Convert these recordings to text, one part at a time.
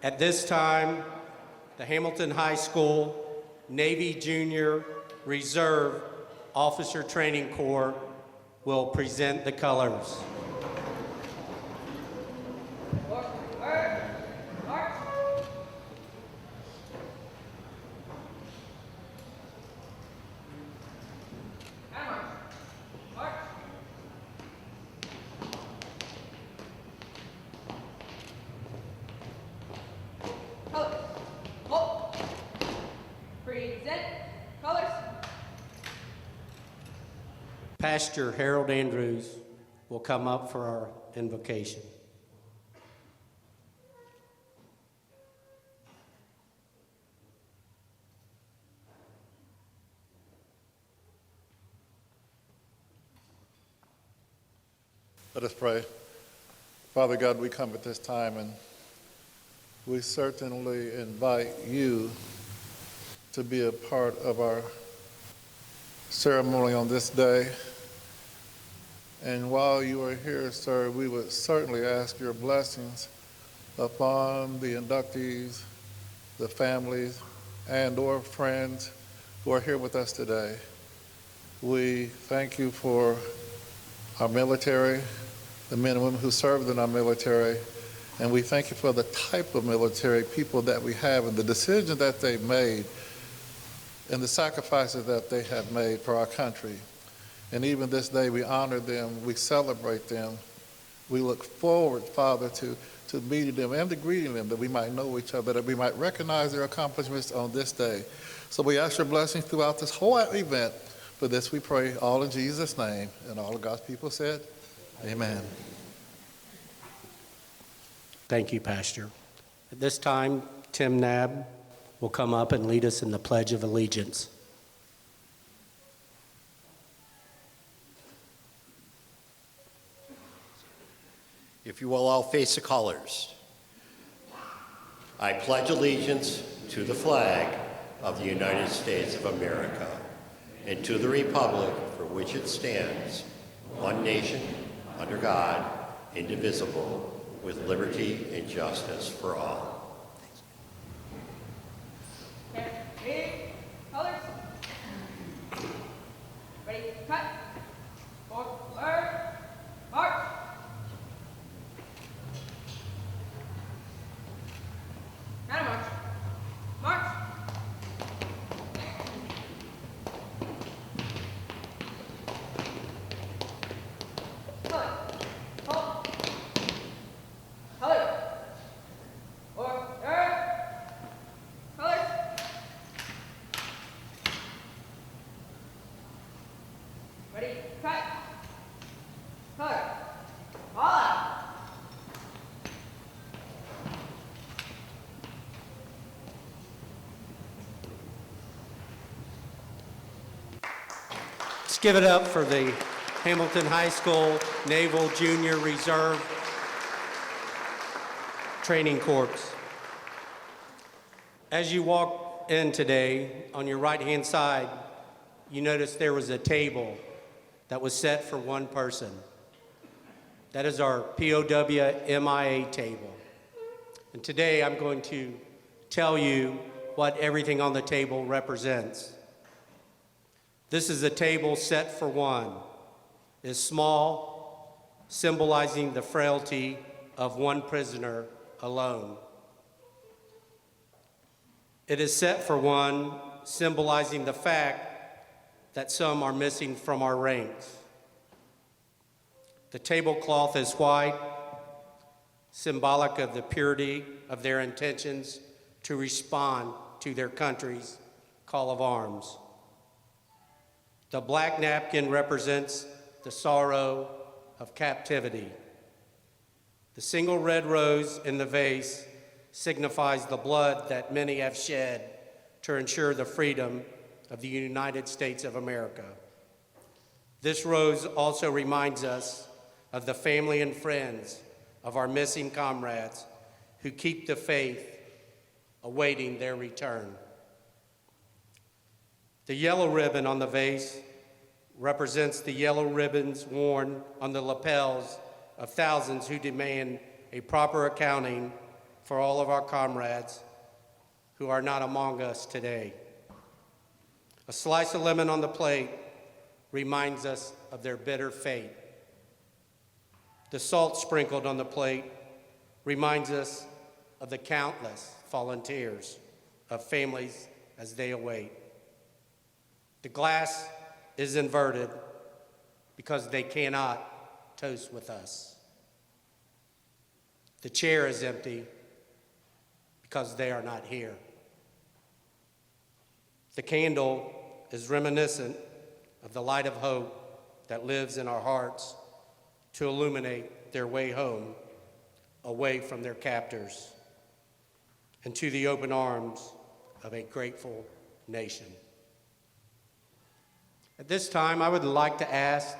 At this time, the Hamilton High School Navy Junior Reserve Officer Training Corps will present the colors. Pastor Harold Andrews will come up for our invocation. Let us pray. Father God, we come at this time and we certainly invite you to be a part of our ceremony on this day. And while you are here, sir, we would certainly ask your blessings upon the inductees, the families, and or friends who are here with us today. We thank you for our military, the men and women who served in our military, and we thank you for the type of military people that we have and the decisions that they've made and the sacrifices that they have made for our country. And even this day, we honor them, we celebrate them. We look forward, Father, to meeting them and to greeting them, that we might know each other, that we might recognize their accomplishments on this day. So we ask your blessings throughout this whole event. For this we pray, all in Jesus' name. And all of God's people said, amen. Thank you, Pastor. At this time, Tim Knabb will come up and lead us in the Pledge of Allegiance. If you will all face the colors. I pledge allegiance to the flag of the United States of America and to the republic for which it stands, one nation, under God, indivisible, with liberty and justice for all. Ready, colors. Ready, cut. Forward, march. Counter march. March. Color. Hold. Color. Order. Colors. Ready, cut. Color. All out. Let's give it up for the Hamilton High School Naval Junior Reserve Training Corps. As you walk in today, on your right-hand side, you notice there was a table that was set for one person. That is our POW MIA table. And today I'm going to tell you what everything on the table represents. This is a table set for one. It's small, symbolizing the frailty of one prisoner alone. It is set for one, symbolizing the fact that some are missing from our ranks. The tablecloth is white, symbolic of the purity of their intentions to respond to their country's call of arms. The black napkin represents the sorrow of captivity. The single red rose in the vase signifies the blood that many have shed to ensure the freedom of the United States of America. This rose also reminds us of the family and friends of our missing comrades who keep the faith, awaiting their return. The yellow ribbon on the vase represents the yellow ribbons worn on the lapels of thousands who demand a proper accounting for all of our comrades who are not among us today. A slice of lemon on the plate reminds us of their bitter fate. The salt sprinkled on the plate reminds us of the countless fallen tears of families as they await. The glass is inverted because they cannot toast with us. The chair is empty because they are not here. The candle is reminiscent of the light of hope that lives in our hearts to illuminate their way home, away from their captors, and to the open arms of a grateful nation. At this time, I would like to ask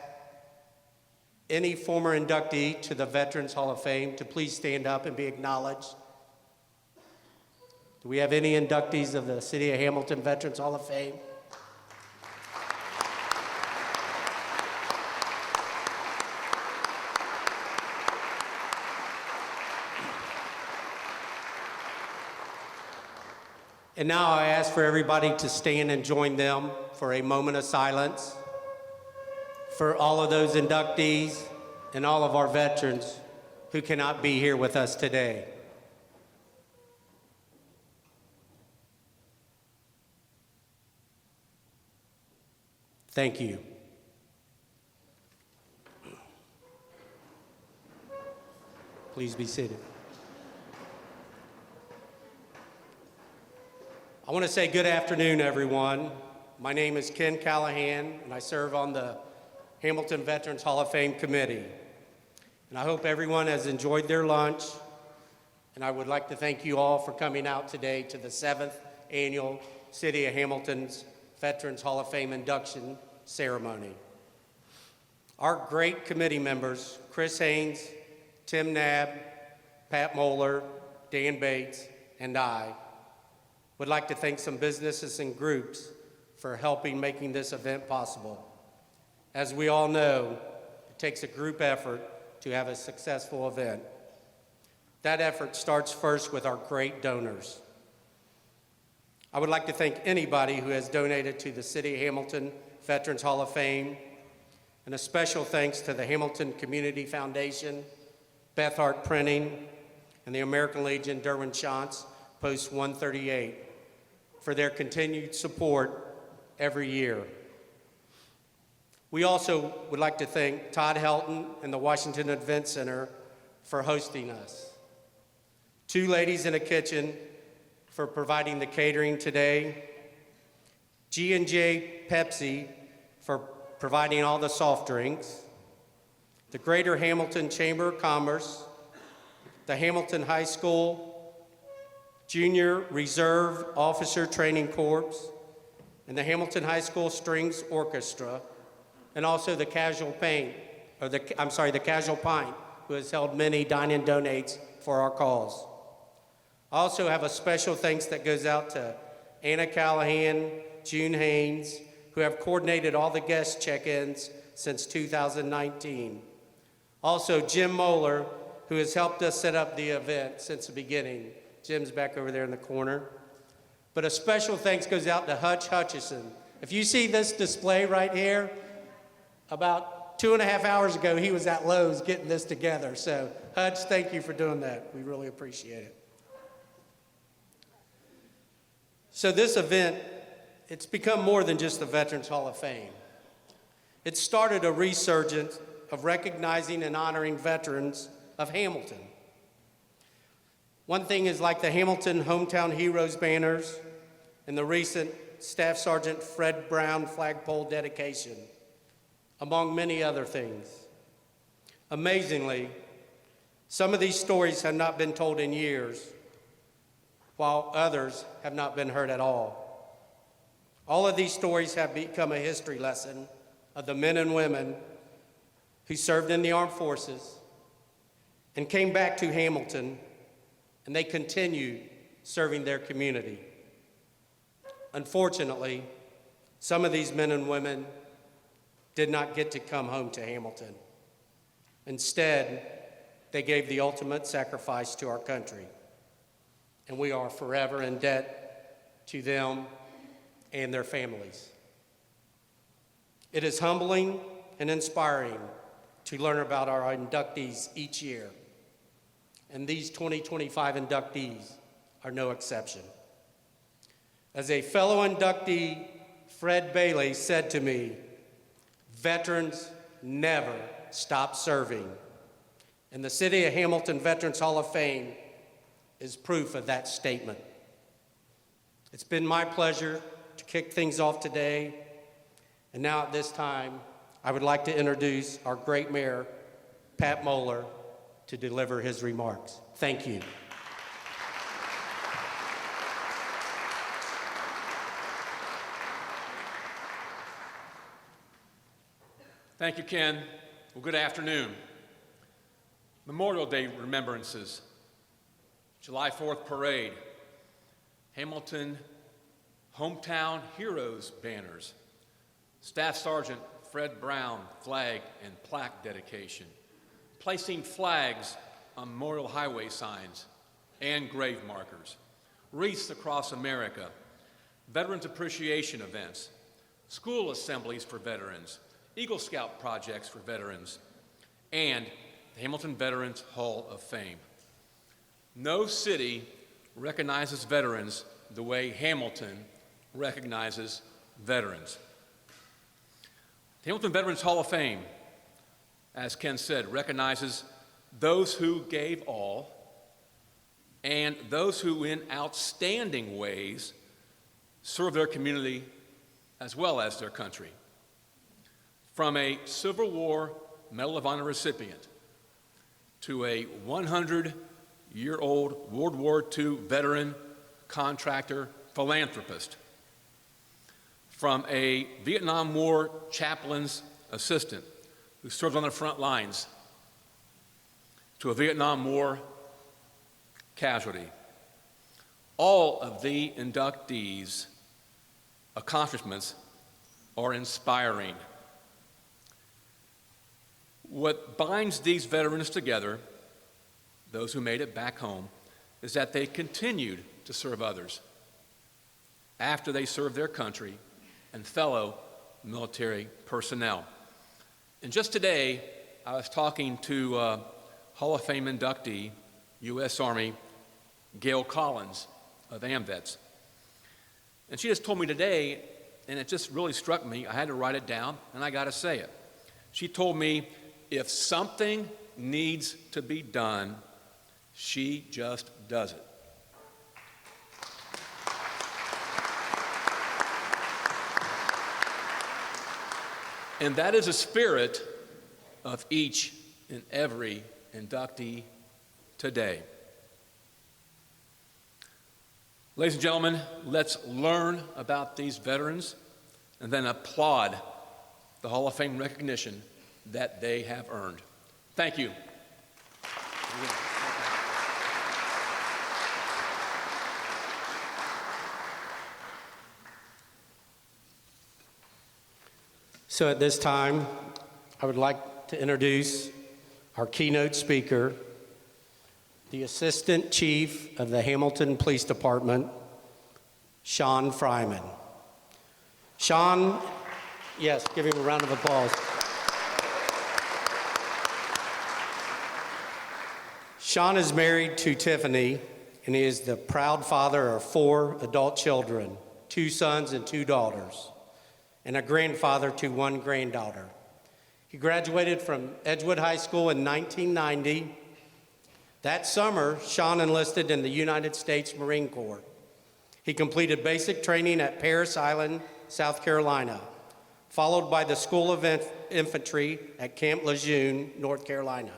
any former inductee to the Veterans Hall of Fame to please stand up and be acknowledged. Do we have any inductees of the City of Hamilton Veterans Hall of Fame? And now I ask for everybody to stand and join them for a moment of silence for all of those inductees and all of our veterans who cannot be here with us today. Thank you. Please be seated. I want to say good afternoon, everyone. My name is Ken Callahan, and I serve on the Hamilton Veterans Hall of Fame Committee. And I hope everyone has enjoyed their lunch, and I would like to thank you all for coming out today to the 7th Annual City of Hamilton's Veterans Hall of Fame induction ceremony. Our great committee members, Chris Haynes, Tim Knabb, Pat Moeller, Dan Bates, and I, would like to thank some businesses and groups for helping making this event possible. As we all know, it takes a group effort to have a successful event. That effort starts first with our great donors. I would like to thank anybody who has donated to the City of Hamilton Veterans Hall of Fame, and a special thanks to the Hamilton Community Foundation, Beth Hart Printing, and the American Legion Derwin Shantz, Post 138, for their continued support every year. We also would like to thank Todd Helton and the Washington Event Center for hosting us. Two Ladies in a Kitchen for providing the catering today, G&J Pepsi for providing all the soft drinks, the Greater Hamilton Chamber of Commerce, the Hamilton High School Junior Reserve Officer Training Corps, and the Hamilton High School Strings Orchestra, and also the Casual Pint, who has held many dine-in donates for our cause. I also have a special thanks that goes out to Anna Callahan, June Haynes, who have coordinated all the guest check-ins since 2019. Also, Jim Moeller, who has helped us set up the event since the beginning. Jim's back over there in the corner. But a special thanks goes out to Hutch Hutchison. If you see this display right here, about 2.5 hours ago, he was at Lowe's getting this together. So, Hutch, thank you for doing that. We really appreciate it. So this event, it's become more than just the Veterans Hall of Fame. It started a resurgence of recognizing and honoring veterans of Hamilton. One thing is like the Hamilton Hometown Heroes banners and the recent Staff Sergeant Fred Brown flagpole dedication, among many other things. Amazingly, some of these stories have not been told in years, while others have not been heard at all. All of these stories have become a history lesson of the men and women who served in the armed forces and came back to Hamilton, and they continued serving their community. Unfortunately, some of these men and women did not get to come home to Hamilton. Instead, they gave the ultimate sacrifice to our country. and we are forever in debt to them and their families. It is humbling and inspiring to learn about our inductees each year, and these 2025 inductees are no exception. As a fellow inductee, Fred Bailey said to me, "Veterans never stop serving." And the City of Hamilton Veterans Hall of Fame is proof of that statement. It's been my pleasure to kick things off today. And now at this time, I would like to introduce our great mayor, Pat Moeller, to deliver his remarks. Thank you. Thank you, Ken. Well, good afternoon. Memorial Day remembrances, July 4th parade, Hamilton Hometown Heroes banners, Staff Sergeant Fred Brown flag and plaque dedication, placing flags on Memorial Highway signs and grave markers, wreaths across America, Veterans Appreciation events, school assemblies for veterans, Eagle Scout projects for veterans, and the Hamilton Veterans Hall of Fame. No city recognizes veterans the way Hamilton recognizes veterans. The Hamilton Veterans Hall of Fame, as Ken said, recognizes those who gave all and those who in outstanding ways serve their community as well as their country. From a Civil War Medal of Honor recipient to a 100-year-old World War II veteran, contractor, philanthropist, from a Vietnam War chaplain's assistant who served on the front lines to a Vietnam War casualty. All of the inductees' accomplishments are inspiring. What binds these veterans together, those who made it back home, is that they continued to serve others after they served their country and fellow military personnel. And just today, I was talking to Hall of Fame inductee, U.S. Army, Gail Collins of AMVETS. And she just told me today, and it just really struck me, I had to write it down, and I got to say it. She told me, if something needs to be done, she just does it. And that is the spirit of each and every inductee today. Ladies and gentlemen, let's learn about these veterans and then applaud the Hall of Fame recognition that they have earned. Thank you. So at this time, I would like to introduce our keynote speaker, the Assistant Chief of the Hamilton Police Department, Sean Fryman. Sean, yes, give him a round of applause. Sean is married to Tiffany, and he is the proud father of 4 adult children, 2 sons and 2 daughters, and a grandfather to 1 granddaughter. He graduated from Edgewood High School in 1990. That summer, Sean enlisted in the United States Marine Corps. He completed basic training at Parris Island, South Carolina, followed by the School of Infantry at Camp Lejeune, North Carolina.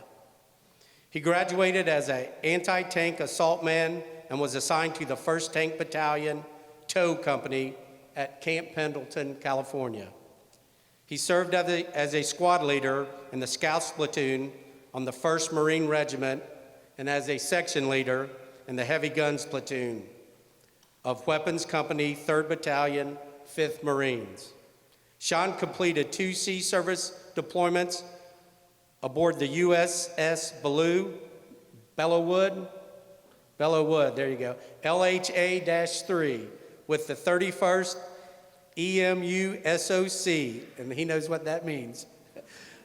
He graduated as an anti-tank assault man and was assigned to the 1st Tank Battalion Tow Company at Camp Pendleton, California. He served as a squad leader in the Scouts platoon on the 1st Marine Regiment and as a section leader in the Heavy Guns platoon of Weapons Company 3rd Battalion, 5th Marines. Sean completed 2 sea service deployments aboard the USS Bellowwood Bellow Wood, there you go. LHA-3 with the 31st EMU SOC, and he knows what that means.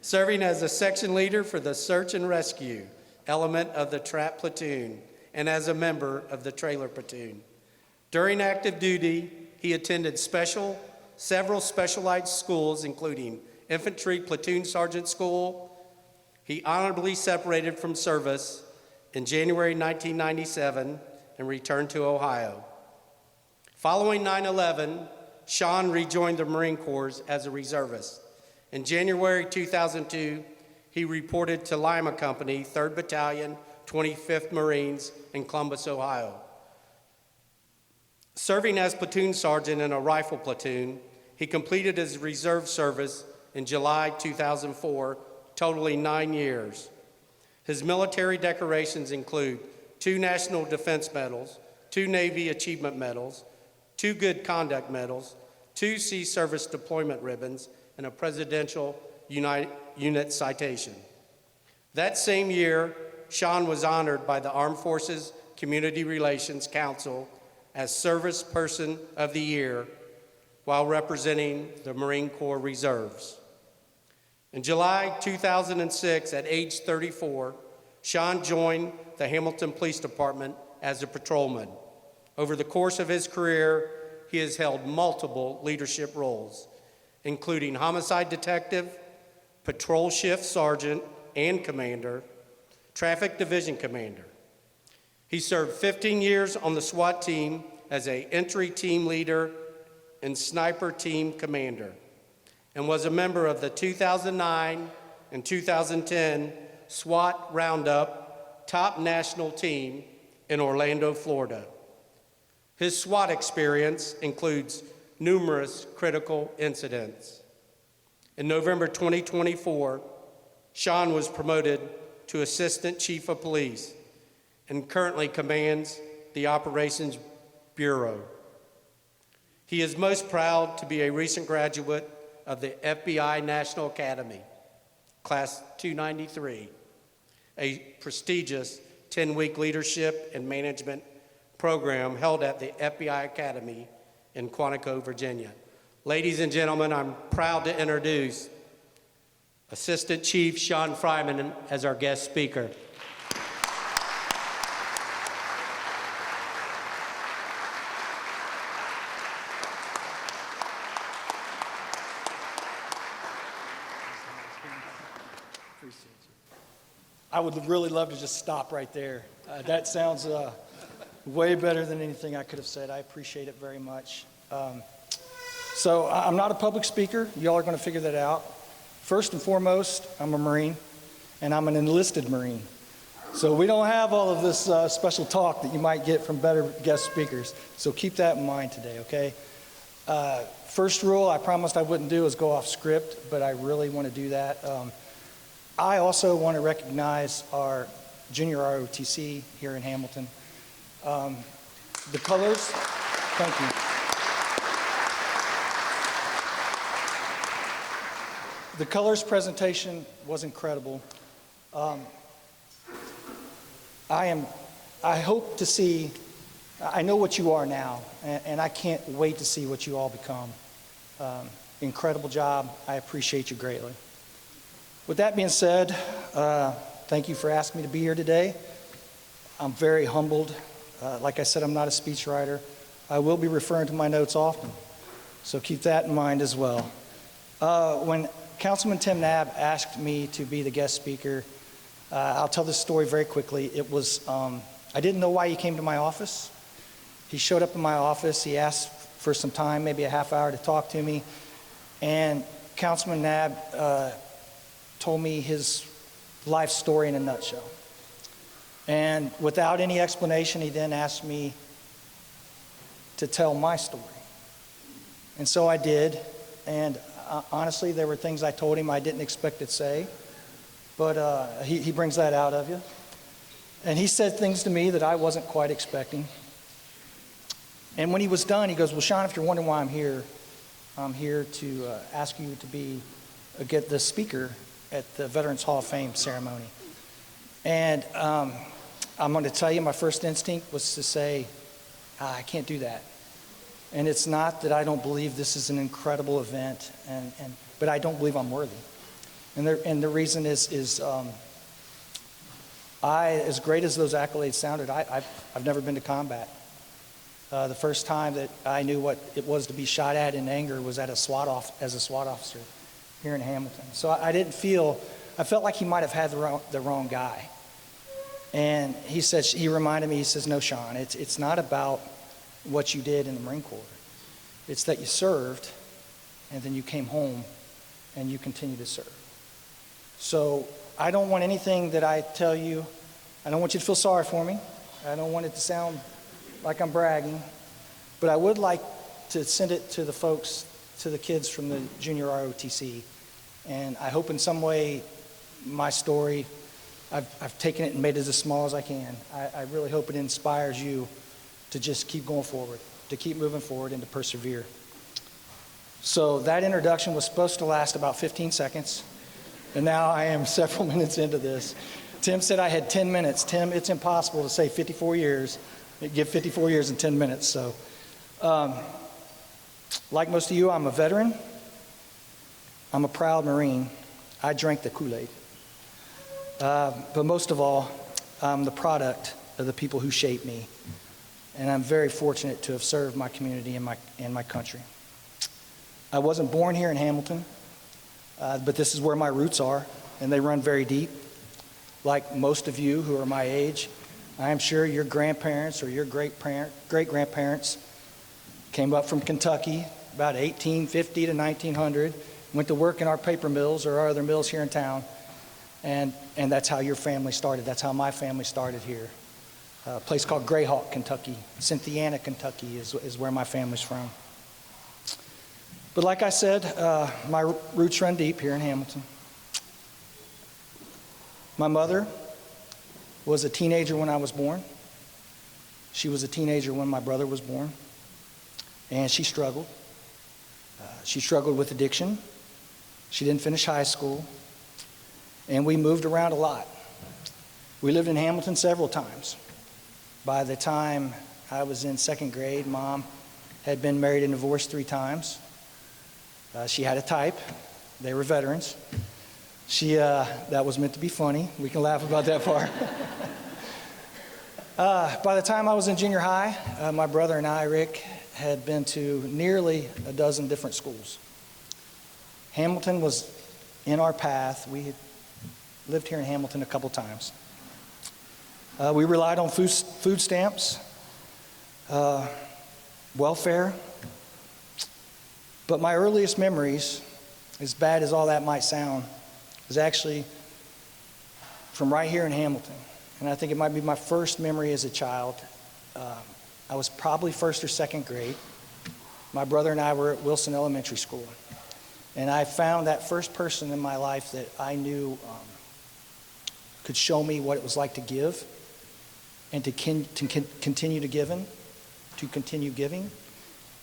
Serving as a section leader for the search and rescue element of the trap platoon and as a member of the trailer platoon. During active duty, he attended several specialized schools, including Infantry Platoon Sergeant School. He honorably separated from service in January 1997 and returned to Ohio. Following 9/11, Sean rejoined the Marine Corps as a reservist. In January 2002, he reported to Lima Company, 3rd Battalion, 25th Marines in Columbus, Ohio. Serving as platoon sergeant in a rifle platoon, he completed his reserve service in July 2004, totaling 9 years. His military decorations include 2 National Defense Medals, 2 Navy Achievement Medals, 2 Good Conduct Medals, 2 Sea Service Deployment Ribbons, and a Presidential Unit Citation. That same year, Sean was honored by the Armed Forces Community Relations Council as Service Person of the Year while representing the Marine Corps Reserves. In July 2006, at age 34, Sean joined the Hamilton Police Department as a patrolman. Over the course of his career, he has held multiple leadership roles, including homicide detective, patrol shift sergeant and commander, traffic division commander. He served 15 years on the SWAT team as an entry team leader and sniper team commander, and was a member of the 2009 and 2010 SWAT Roundup top national team in Orlando, Florida. His SWAT experience includes numerous critical incidents. In November 2024, Sean was promoted to Assistant Chief of Police and currently commands the Operations Bureau. He is most proud to be a recent graduate of the FBI National Academy, Class 293, a prestigious 10-week leadership and management program held at the FBI Academy in Quantico, Virginia. Ladies and gentlemen, I'm proud to introduce Assistant Chief Sean Fryman as our guest speaker. I would really love to just stop right there. That sounds way better than anything I could have said. I appreciate it very much. So I'm not a public speaker. Y'all are going to figure that out. First and foremost, I'm a Marine, and I'm an enlisted Marine. So we don't have all of this special talk that you might get from better guest speakers. So keep that in mind today, okay? First rule I promised I wouldn't do is go off script, but I really want to do that. I also want to recognize our junior ROTC here in Hamilton. The colors, thank you. The colors presentation was incredible. I hope to see, I know what you are now, and I can't wait to see what you all become. Incredible job. I appreciate you greatly. With that being said, thank you for asking me to be here today. I'm very humbled. Like I said, I'm not a speechwriter. I will be referring to my notes often, so keep that in mind as well. When Councilman Tim Knabb asked me to be the guest speaker, I'll tell this story very quickly. It was, I didn't know why he came to my office. He showed up in my office. He asked for some time, maybe a half hour to talk to me, and Councilman Knabb told me his life story in a nutshell. And without any explanation, he then asked me to tell my story. And so I did, and honestly, there were things I told him I didn't expect to say, but he brings that out of you. And he said things to me that I wasn't quite expecting. And when he was done, he goes, well, Sean, if you're wondering why I'm here to ask you to be the speaker at the Veterans Hall of Fame ceremony. And I'm going to tell you, my first instinct was to say, I can't do that. And it's not that I don't believe this is an incredible event, but I don't believe I'm worthy. And the reason is as great as those accolades sounded, I've never been to combat. The first time that I knew what it was to be shot at in anger was as a SWAT officer here in Hamilton. So I felt like he might have had the wrong guy. And he reminded me, he says, no, Sean, it's not about what you did in the Marine Corps. It's that you served, and then you came home, and you continue to serve. So I don't want anything that I tell you, I don't want you to feel sorry for me. I don't want it to sound like I'm bragging, but I would like to send it to the folks, to the kids from the junior ROTC. And I hope in some way my story, I've taken it and made it as small as I can. I really hope it inspires you to just keep going forward, to keep moving forward and to persevere. So that introduction was supposed to last about 15 seconds, and now I am several minutes into this. Tim said I had 10 minutes. Tim, it's impossible to say 54 years, give 54 years in 10 minutes. So like most of you, I'm a veteran. I'm a proud Marine. I drank the Kool-Aid. But most of all, I'm the product of the people who shaped me. And I'm very fortunate to have served my community and my country. I wasn't born here in Hamilton, but this is where my roots are, and they run very deep. Like most of you who are my age, I am sure your grandparents or your great-grandparents came up from Kentucky about 1850 to 1900, went to work in our paper mills or our other mills here in town, and that's how your family started. That's how my family started here. A place called Greyhawk, Kentucky. Cynthiana, Kentucky is where my family's from. But like I said, my roots run deep here in Hamilton. My mother was a teenager when I was born. She was a teenager when my brother was born. And she struggled. She struggled with addiction. She didn't finish high school. And we moved around a lot. We lived in Hamilton several times. By the time I was in second grade, Mom had been married and divorced 3 times. She had a type. They were veterans. That was meant to be funny. We can laugh about that part. By the time I was in junior high, my brother and I, Rick, had been to nearly a dozen different schools. Hamilton was in our path. We had lived here in Hamilton a couple times. We relied on food stamps, welfare. But my earliest memories, as bad as all that might sound, is actually from right here in Hamilton. And I think it might be my first memory as a child. I was probably first or second grade. My brother and I were at Wilson Elementary School. And I found that first person in my life that I knew could show me what it was like to give and to continue giving.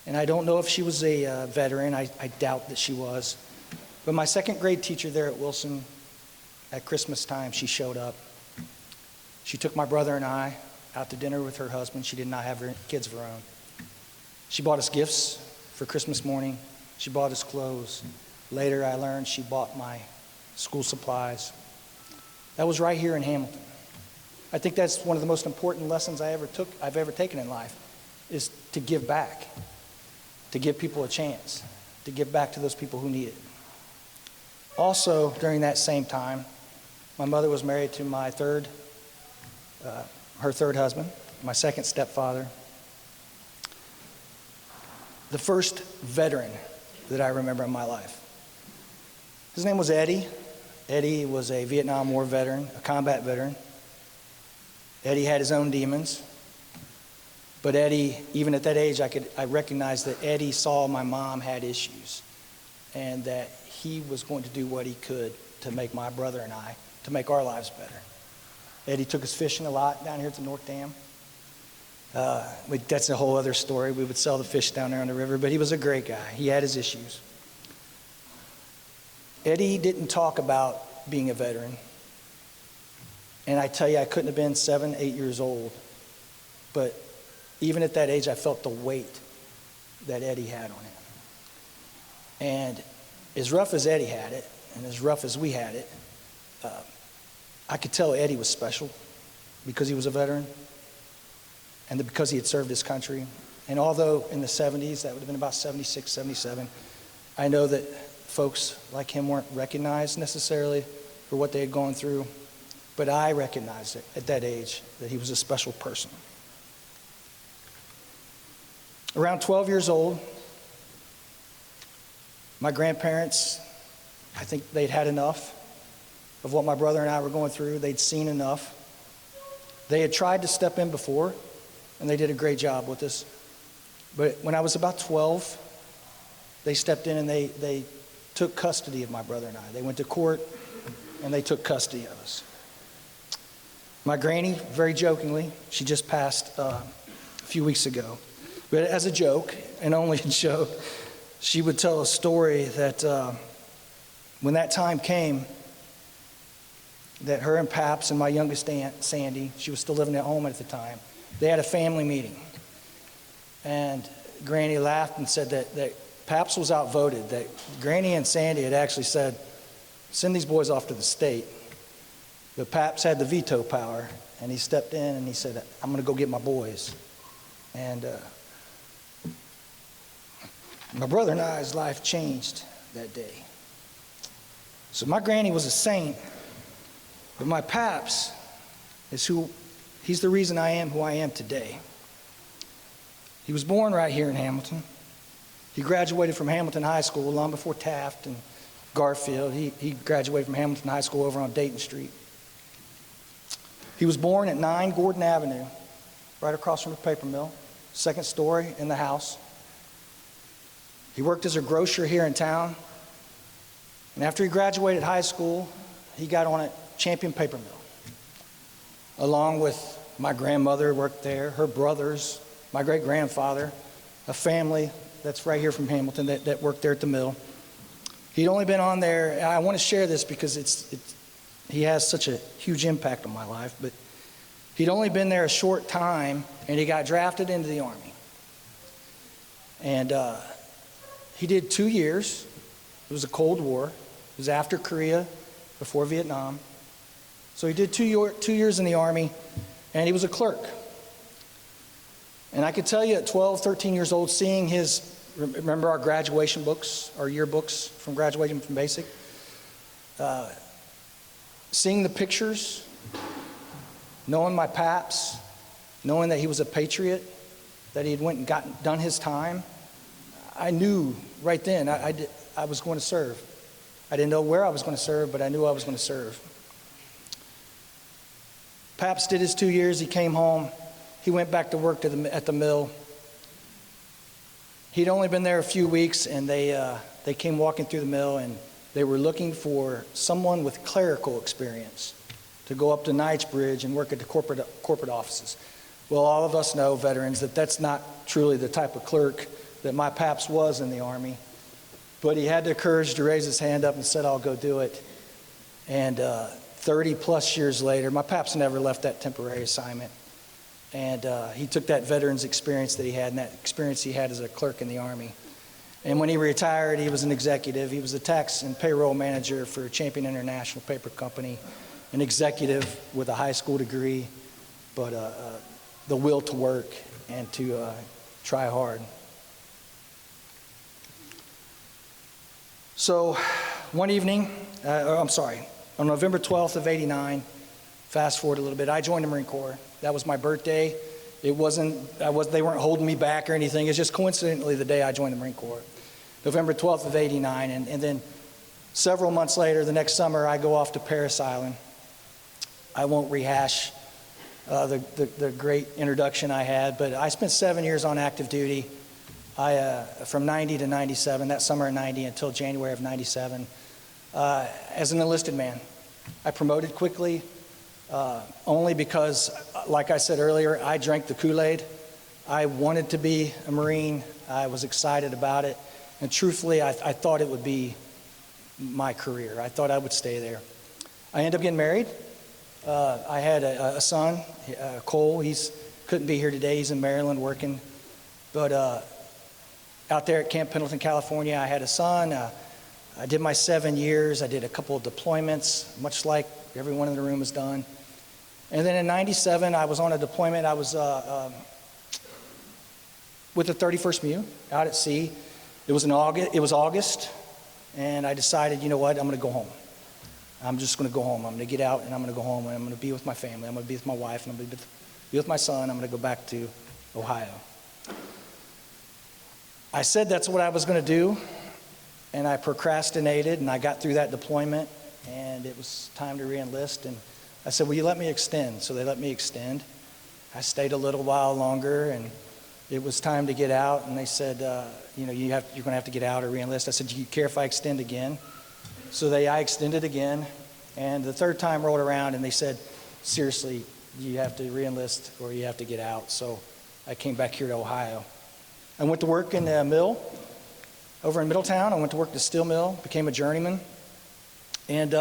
And I don't know if she was a veteran. I doubt that she was. But my second grade teacher there at Wilson, at Christmas time, she showed up. She took my brother and I out to dinner with her husband. She did not have kids of her own. She bought us gifts for Christmas morning. She bought us clothes. Later, I learned she bought my school supplies. That was right here in Hamilton. I think that's one of the most important lessons I've ever taken in life, is to give back, to give people a chance, to give back to those people who need it. Also, during that same time, my mother was married to her third husband, my second stepfather. The first veteran that I remember in my life. His name was Eddie. Eddie was a Vietnam War veteran, a combat veteran. Eddie had his own demons. But Eddie, even at that age, I recognized that Eddie saw my mom had issues and that he was going to do what he could to make my brother and I, to make our lives better. Eddie took us fishing a lot down here at the North Dam. That's a whole other story. We would sell the fish down there on the river, but he was a great guy. He had his issues. Eddie didn't talk about being a veteran, And I tell you, I couldn't have been 7, 8 years old. But even at that age, I felt the weight that Eddie had on him. And as rough as Eddie had it, and as rough as we had it, I could tell Eddie was special because he was a veteran and because he had served his country. And although in the 70s, that would have been about 76, 77, I know that folks like him weren't recognized necessarily for what they had gone through, but I recognized it at that age that he was a special person. Around 12 years old, my grandparents, I think they'd had enough of what my brother and I were going through. They'd seen enough. They had tried to step in before, and they did a great job with us. But when I was about 12, they stepped in and they took custody of my brother and I. They went to court, and they took custody of us. My granny, very jokingly, she just passed a few weeks ago. But as a joke, and only a joke, she would tell a story that when that time came, that her and Paps and my youngest aunt, Sandy, she was still living at home at the time, they had a family meeting. And Granny laughed and said that Paps was outvoted, that Granny and Sandy had actually said, send these boys off to the state. But Paps had the veto power, and he stepped in and he said, I'm going to go get my boys. And my brother and I's life changed that day. So my granny was a saint, but my Paps he's the reason I am who I am today. He was born right here in Hamilton. He graduated from Hamilton High School long before Taft and Garfield. He graduated from Hamilton High School over on Dayton Street. He was born at 9 Gordon Avenue, right across from the paper mill, second story in the house. He worked as a grocer here in town. And after he graduated high school, he got on at Champion Paper Mill, along with my grandmother worked there, her brothers, my great-grandfather, a family that's right here from Hamilton that worked there at the mill. He'd only been on there, I want to share this because he has such a huge impact on my life, but he'd only been there a short time, and he got drafted into the Army. And he did 2 years. It was a Cold War. It was after Korea, before Vietnam. So he did 2 years in the Army, and he was a clerk. And I could tell you at 12, 13 years old, seeing remember our graduation books, our yearbooks from graduating from basic? Seeing the pictures, knowing my Paps, knowing that he was a patriot, that he had went and done his time, I knew right then I was going to serve. I didn't know where I was going to serve, but I knew I was going to serve. Paps did his 2 years. He came home. He went back to work at the mill. He'd only been there a few weeks, and they came walking through the mill, and they were looking for someone with clerical experience to go up to Knightsbridge and work at the corporate offices. Well, all of us know, veterans, that that's not truly the type of clerk that my Paps was in the Army. But he had the courage to raise his hand up and said, I'll go do it. And 30 plus years later, my Paps never left that temporary assignment. And he took that veteran's experience that he had and that experience he had as a clerk in the Army. And when he retired, he was an executive. He was a tax and payroll manager for Champion International Paper Company, an executive with a high school degree, but the will to work and to try hard. So one evening, on November 12th of '89, fast forward a little bit, I joined the Marine Corps. That was my birthday. They weren't holding me back or anything. It's just coincidentally the day I joined the Marine Corps, November 12th of '89. And then several months later, the next summer, I go off to Paris Island. I won't rehash the great introduction I had, but I spent 7 years on active duty. From 90 to 97, that summer of 90 until January of 97, as an enlisted man. I promoted quickly, only because, like I said earlier, I drank the Kool-Aid. I wanted to be a Marine. I was excited about it. And truthfully, I thought it would be my career. I thought I would stay there. I ended up getting married I had a son, Cole. He's couldn't be here today. He's in Maryland working. But out there at Camp Pendleton, California, I had a son. I did my 7 years. I did a couple of deployments, much like everyone in the room has done. And then in '97, I was on a deployment. I was with the 31st MEU out at sea. It was August, and I decided, you know what, I'm going to go home. I'm just going to go home. I'm going to get out, and I'm going to go home, and I'm going to be with my family. I'm going to be with my wife, and I'm going to be with my son. I'm going to go back to Ohio. I said that's what I was going to do, and I procrastinated, and I got through that deployment, and it was time to re-enlist, and I said, will you let me extend? So they let me extend. I stayed a little while longer, and it was time to get out, and they said, you know, you're going to have to get out or re-enlist. I said, do you care if I extend again? So I extended again, and the third time rolled around, and they said, seriously, you have to re-enlist or you have to get out. So I came back here to Ohio. I went to work in the mill over in Middletown. I went to work at the steel mill, became a journeyman, and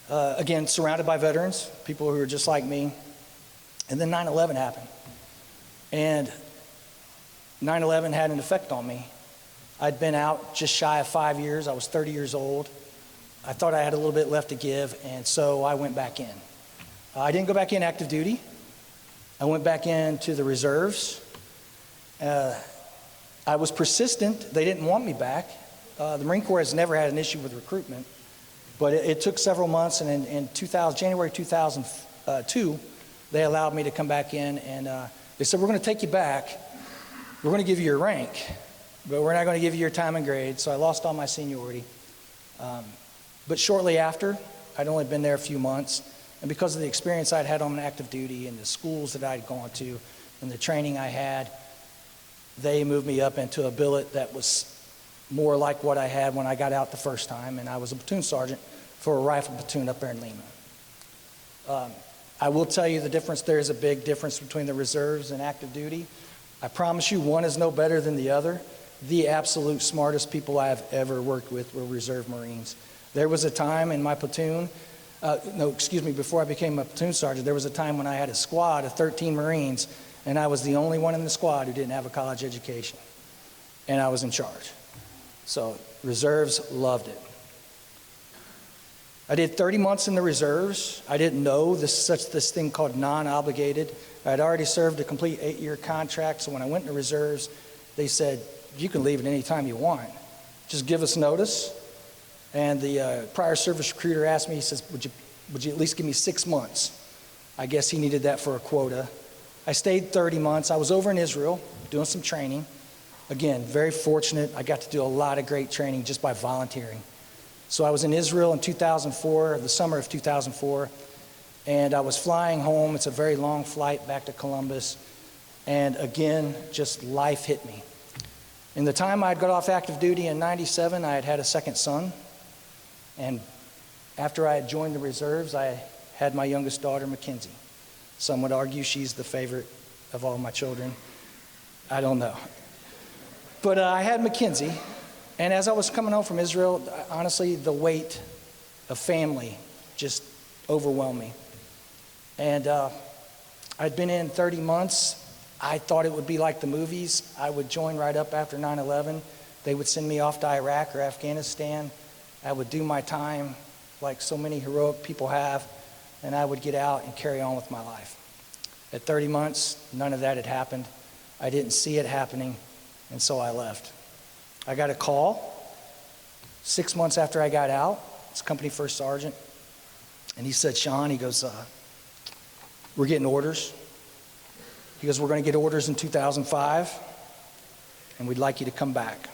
again, surrounded by veterans, people who were just like me. And then 9/11 happened. And 9/11 had an effect on me. I'd been out just shy of 5 years. I was 30 years old. I thought I had a little bit left to give, and so I went back in. I didn't go back in active duty. I went back into the reserves. I was persistent. They didn't want me back. The Marine Corps has never had an issue with recruitment, but it took several months, and in January 2002, they allowed me to come back in, and they said, we're going to take you back. We're going to give you your rank, but we're not going to give you your time and grade. So I lost all my seniority. But shortly after, I'd only been there a few months, and because of the experience I'd had on active duty and the schools that I'd gone to and the training I had, they moved me up into a billet that was more like what I had when I got out the first time, and I was a platoon sergeant for a rifle platoon up there in Lima. I will tell you the difference. There is a big difference between the reserves and active duty. I promise you, one is no better than the other. The absolute smartest people I have ever worked with were Reserve Marines. There was a time in my platoon, before I became a platoon sergeant, there was a time when I had a squad of 13 Marines, and I was the only one in the squad who didn't have a college education, and I was in charge. So reserves loved it. I did 30 months in the reserves. I didn't know this thing called non-obligated. I'd already served a complete 8-year contract, so when I went into reserves, they said, you can leave at any time you want. Just give us notice. And the prior service recruiter asked me, he says, would you at least give me 6 months? I guess he needed that for a quota. I stayed 30 months. I was over in Israel doing some training. Again, very fortunate. I got to do a lot of great training just by volunteering. So I was in Israel in 2004, the summer of 2004, and I was flying home. It's a very long flight back to Columbus. And again, just life hit me. In the time I'd got off active duty in '97, I had had a second son. And after I had joined the reserves, I had my youngest daughter, Mackenzie. Some would argue she's the favorite of all my children. I don't know. But I had Mackenzie, and as I was coming home from Israel, honestly, the weight of family just overwhelmed me. And I'd been in 30 months. I thought it would be like the movies. I would join right up after 9/11. They would send me off to Iraq or Afghanistan. I would do my time like so many heroic people have, and I would get out and carry on with my life. At 30 months, none of that had happened. I didn't see it happening, and so I left. I got a call 6 months after I got out. It's company first sergeant, and he said, Sean, he goes, we're getting orders. He goes, we're going to get orders in 2005, and we'd like you to come back.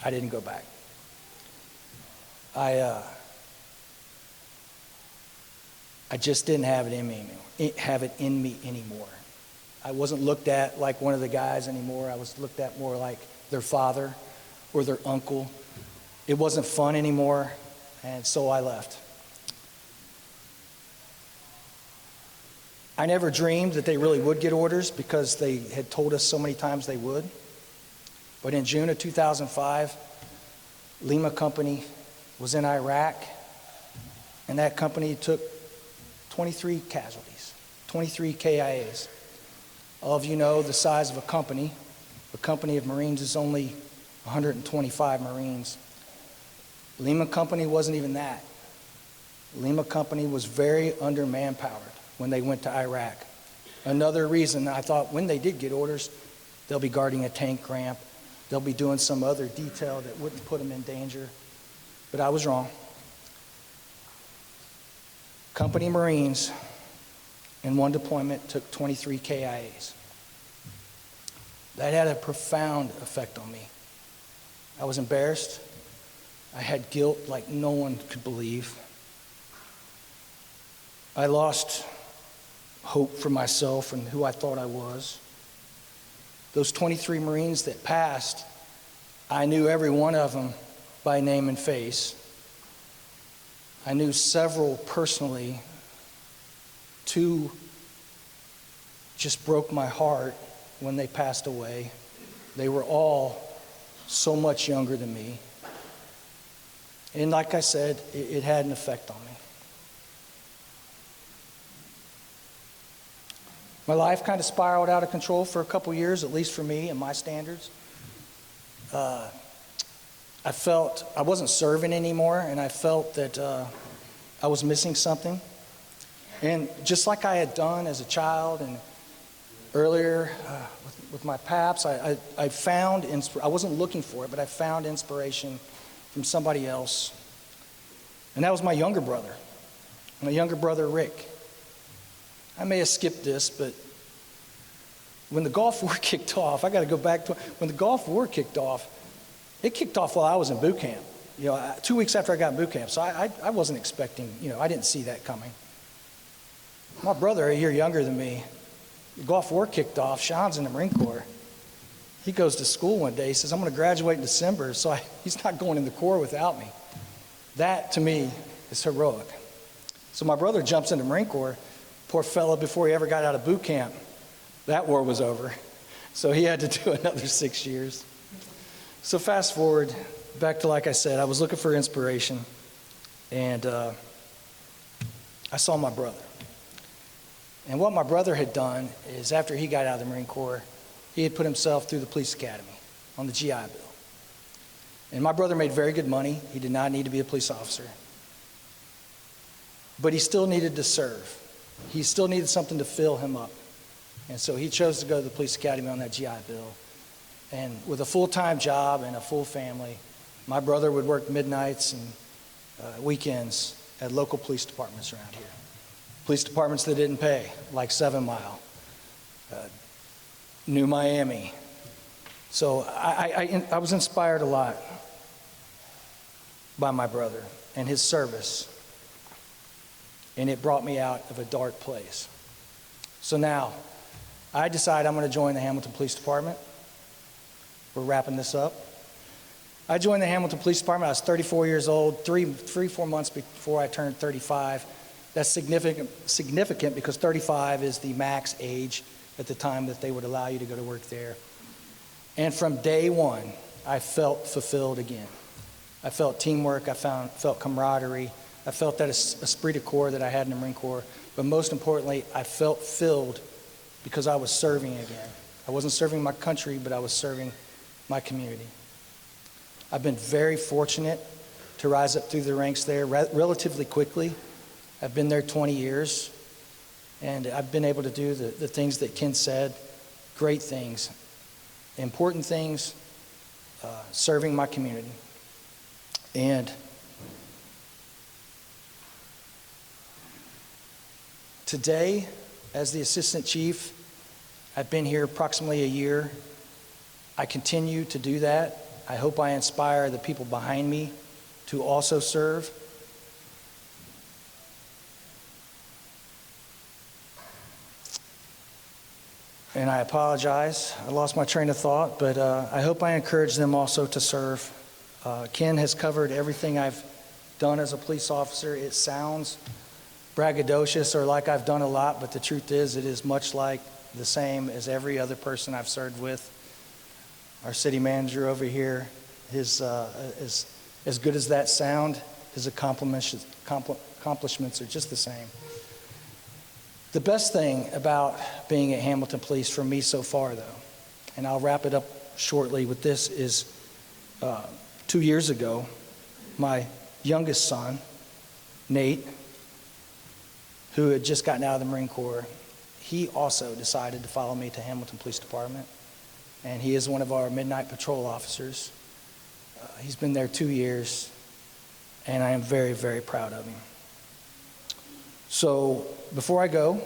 I didn't go back. I just didn't have it in me anymore. I wasn't looked at like one of the guys anymore. I was looked at more like their father or their uncle. It wasn't fun anymore, and so I left. I never dreamed that they really would get orders because they had told us so many times they would. But in June of 2005, Lima Company was in Iraq, and that company took 23 casualties, 23 KIAs. All of you know the size of a company. A company of Marines is only 125 Marines. Lima Company wasn't even that. Lima Company was very under-manpowered when they went to Iraq. Another reason I thought when they did get orders, they'll be guarding a tank ramp, they'll be doing some other detail that wouldn't put them in danger. But I was wrong. Company Marines in one deployment took 23 KIAs. That had a profound effect on me. I was embarrassed. I had guilt like no one could believe. I lost hope for myself and who I thought I was. Those 23 Marines that passed, I knew every one of them by name and face. I knew several personally. 2 just broke my heart when they passed away. They were all so much younger than me. And like I said, it had an effect on me. My life kind of spiraled out of control for a couple years, at least for me and my standards. I felt I wasn't serving anymore, and I felt that I was missing something. And just like I had done as a child and earlier with my paps, I found, I wasn't looking for it, but I found inspiration from somebody else. And that was my younger brother, Rick. I may have skipped this, but when the Gulf War kicked off, I got to go back to when the Gulf War kicked off. It kicked off while I was in boot camp. 2 weeks after I got in boot camp. So I wasn't expecting, I didn't see that coming. My brother, a year younger than me, the Gulf War kicked off. Sean's in the Marine Corps. He goes to school one day. He says, "I'm going to graduate in December," so he's not going in the Corps without me. That, to me, is heroic. So my brother jumps in the Marine Corps. Poor fellow, before he ever got out of boot camp, that war was over. So he had to do another 6 years. So fast forward, back to, like I said, I was looking for inspiration, and I saw my brother. And what my brother had done is, after he got out of the Marine Corps, he had put himself through the police academy on the GI Bill. And my brother made very good money. He did not need to be a police officer. But he still needed to serve. He still needed something to fill him up. And so he chose to go to the police academy on that GI Bill. And with a full-time job and a full family, my brother would work midnights and weekends at local police departments around here. Police departments that didn't pay, like 7 Mile, New Miami. So I was inspired a lot by my brother and his service. And it brought me out of a dark place. So now, I decide I'm going to join the Hamilton Police Department. We're wrapping this up. I joined the Hamilton Police Department. I was 34 years old, 4 months before I turned 35. That's significant because 35 is the max age at the time that they would allow you to go to work there. And from day one, I felt fulfilled again. I felt teamwork. I felt camaraderie. I felt that esprit de corps that I had in the Marine Corps. But most importantly, I felt filled because I was serving again. I wasn't serving my country, but I was serving my community. I've been very fortunate to rise up through the ranks there relatively quickly. I've been there 20 years, and I've been able to do the things that Ken said, great things, important things, serving my community. And today, as the Assistant Chief, I've been here approximately a year. I continue to do that. I hope I inspire the people behind me to also serve. And I apologize. I lost my train of thought, but I hope I encourage them also to serve. Ken has covered everything I've done as a police officer. It sounds braggadocious or like I've done a lot, but the truth is it is much like the same as every other person I've served with. Our city manager over here, as good as that sound, his accomplishments are just the same. The best thing about being at Hamilton Police for me so far, though, and I'll wrap it up shortly with this, is 2 years ago, my youngest son, Nate, who had just gotten out of the Marine Corps, he also decided to follow me to Hamilton Police Department, and he is one of our midnight patrol officers. He's been there 2 years, and I am very, very proud of him. So before I go,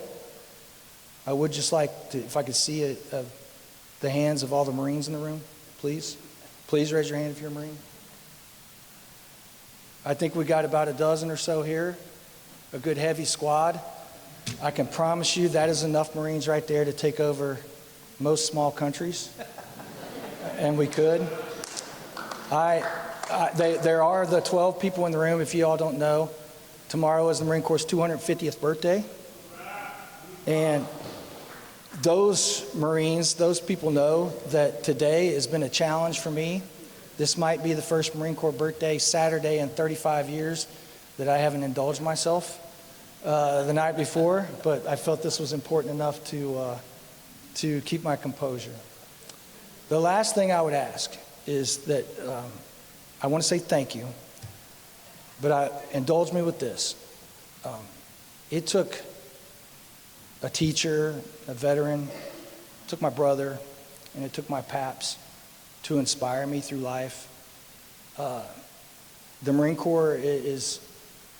I would just like to, if I could see the hands of all the Marines in the room, please. Please raise your hand if you're a Marine. I think we got about a dozen or so here, a good heavy squad. I can promise you that is enough Marines right there to take over most small countries, and we could. There are the 12 people in the room, if you all don't know. Tomorrow is the Marine Corps' 250th birthday. And those Marines, those people know that today has been a challenge for me. This might be the first Marine Corps birthday Saturday in 35 years that I haven't indulged myself the night before, but I felt this was important enough to keep my composure. The last thing I would ask is that I want to say thank you, but indulge me with this. It took a teacher, a veteran, it took my brother, and it took my paps to inspire me through life. The Marine Corps is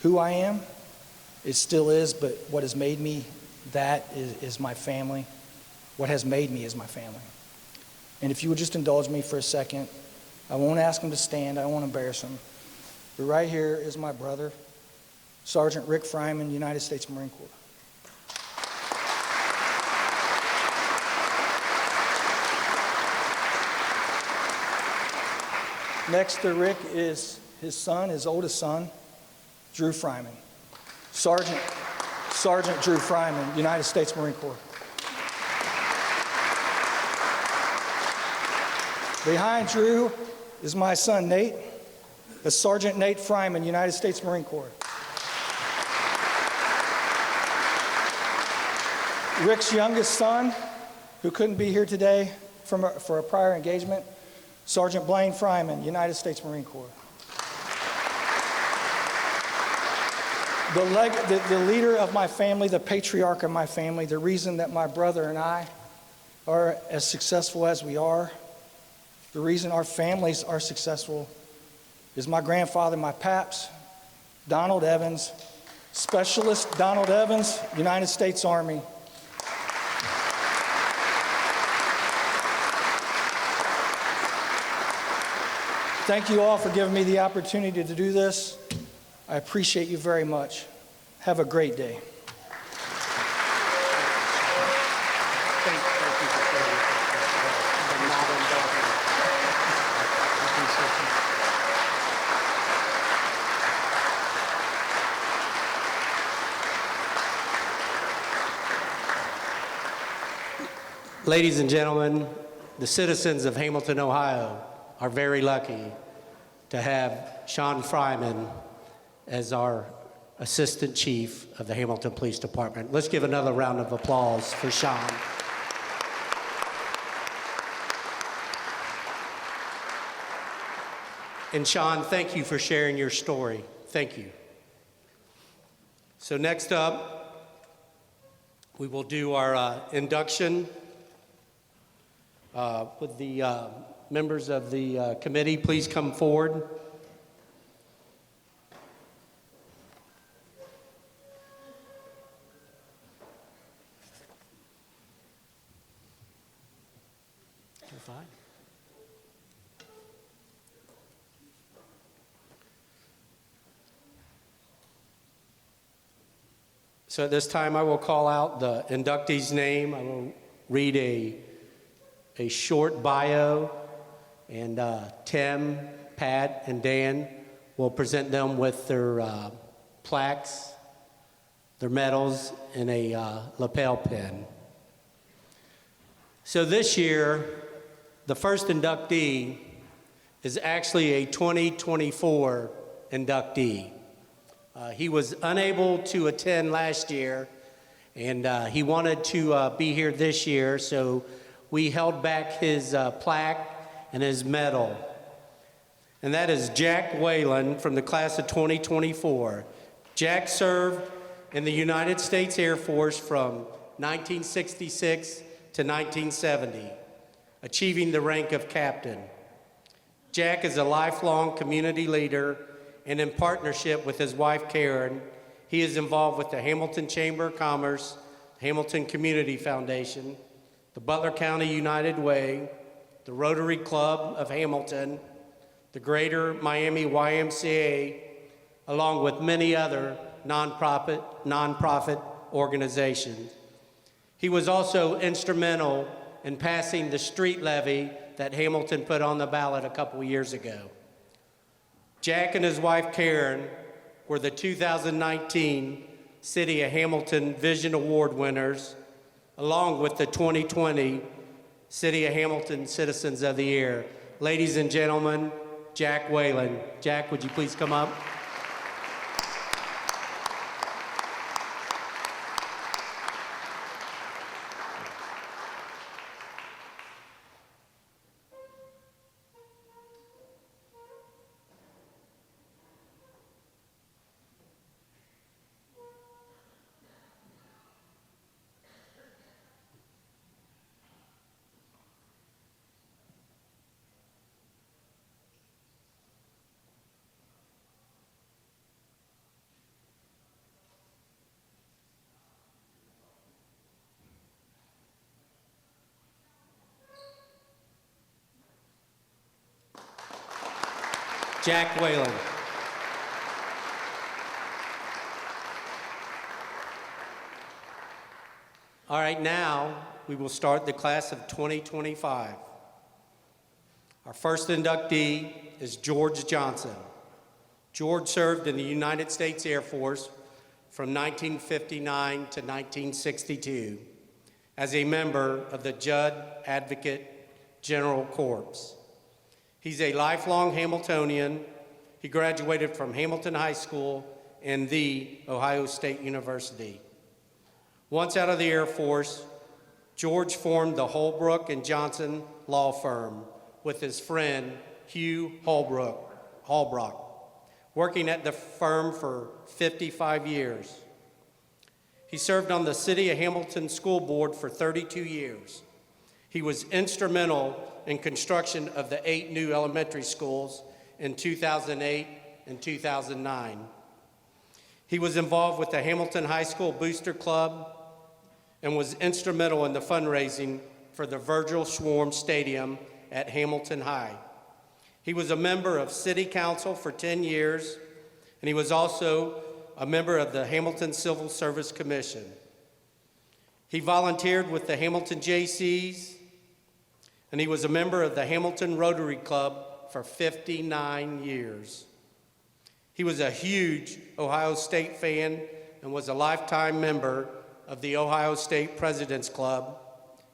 who I am. It still is, but what has made me that is my family. What has made me is my family. And if you would just indulge me for a second, I won't ask him to stand. I don't want to embarrass him. But right here is my brother, Sergeant Rick Fryman, United States Marine Corps. Next to Rick is his son, his oldest son, Drew Fryman. Sergeant Drew Fryman, United States Marine Corps. Behind Drew is my son, Nate. That's Sergeant Nate Fryman, United States Marine Corps. Rick's youngest son, who couldn't be here today for a prior engagement, Sergeant Blaine Fryman, United States Marine Corps. The leader of my family, the patriarch of my family, the reason that my brother and I are as successful as we are, the reason our families are successful is my grandfather, my paps, Donald Evans, Specialist Donald Evans, United States Army. Thank you all for giving me the opportunity to do this. I appreciate you very much. Have a great day. Ladies and gentlemen, the citizens of Hamilton, Ohio are very lucky to have Sean Fryman as our Assistant Chief of the Hamilton Police Department. Let's give another round of applause for Sean. And Sean, thank you for sharing your story. Thank you. So next up, we will do our induction. Would the members of the committee please come forward? You're fine. So at this time, I will call out the inductee's name. I will read a short bio, and Tim, Pat, and Dan will present them with their plaques, their medals, and a lapel pin. So this year, the first inductee is actually a 2024 inductee. He was unable to attend last year, And he wanted to be here this year, so we held back his plaque and his medal. And that is Jack Whalen from the class of 2024. Jack served in the United States Air Force from 1966 to 1970, achieving the rank of captain. Jack is a lifelong community leader, and in partnership with his wife, Karen, he is involved with the Hamilton Chamber of Commerce, Hamilton Community Foundation, the Butler County United Way, the Rotary Club of Hamilton, the Greater Miami YMCA, along with many other nonprofit organizations. He was also instrumental in passing the street levy that Hamilton put on the ballot a couple years ago. Jack and his wife Karen were the 2019 City of Hamilton Vision Award winners, along with the 2020 City of Hamilton Citizens of the Year. Ladies and gentlemen, Jack Whalen. Jack, would you please come up? Jack Whalen. All right, now we will start the class of 2025. Our first inductee is George Johnson. George served in the United States Air Force from 1959 to 1962 as a member of the Judd Advocate General Corps. He's a lifelong Hamiltonian. He graduated from Hamilton High School and the Ohio State University. Once out of the Air Force, George formed the Holbrook and Johnson law firm with his friend Hugh Holbrook, working at the firm for 55 years. He served on the City of Hamilton School Board for 32 years. He was instrumental in construction of the 8 new elementary schools in 2008 and 2009. He was involved with the Hamilton High School Booster Club and was instrumental in the fundraising for the Virgil Schwarm Stadium at Hamilton High. He was a member of City Council for 10 years, and he was also a member of the Hamilton Civil Service Commission. He volunteered with the Hamilton Jaycees, and he was a member of the Hamilton Rotary Club for 59 years. He was a huge Ohio State fan and was a lifetime member of the Ohio State President's Club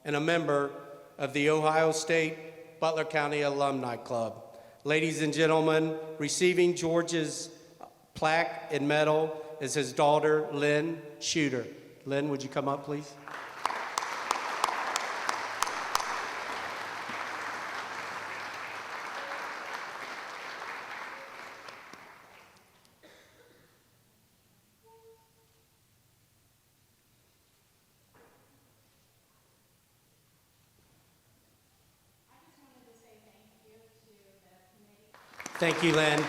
and a member of the Ohio State Butler County Alumni Club. Ladies and gentlemen, receiving George's plaque and medal is his daughter, Lynn Shooter. Lynn, would you come up, please? Thank you, Lynn.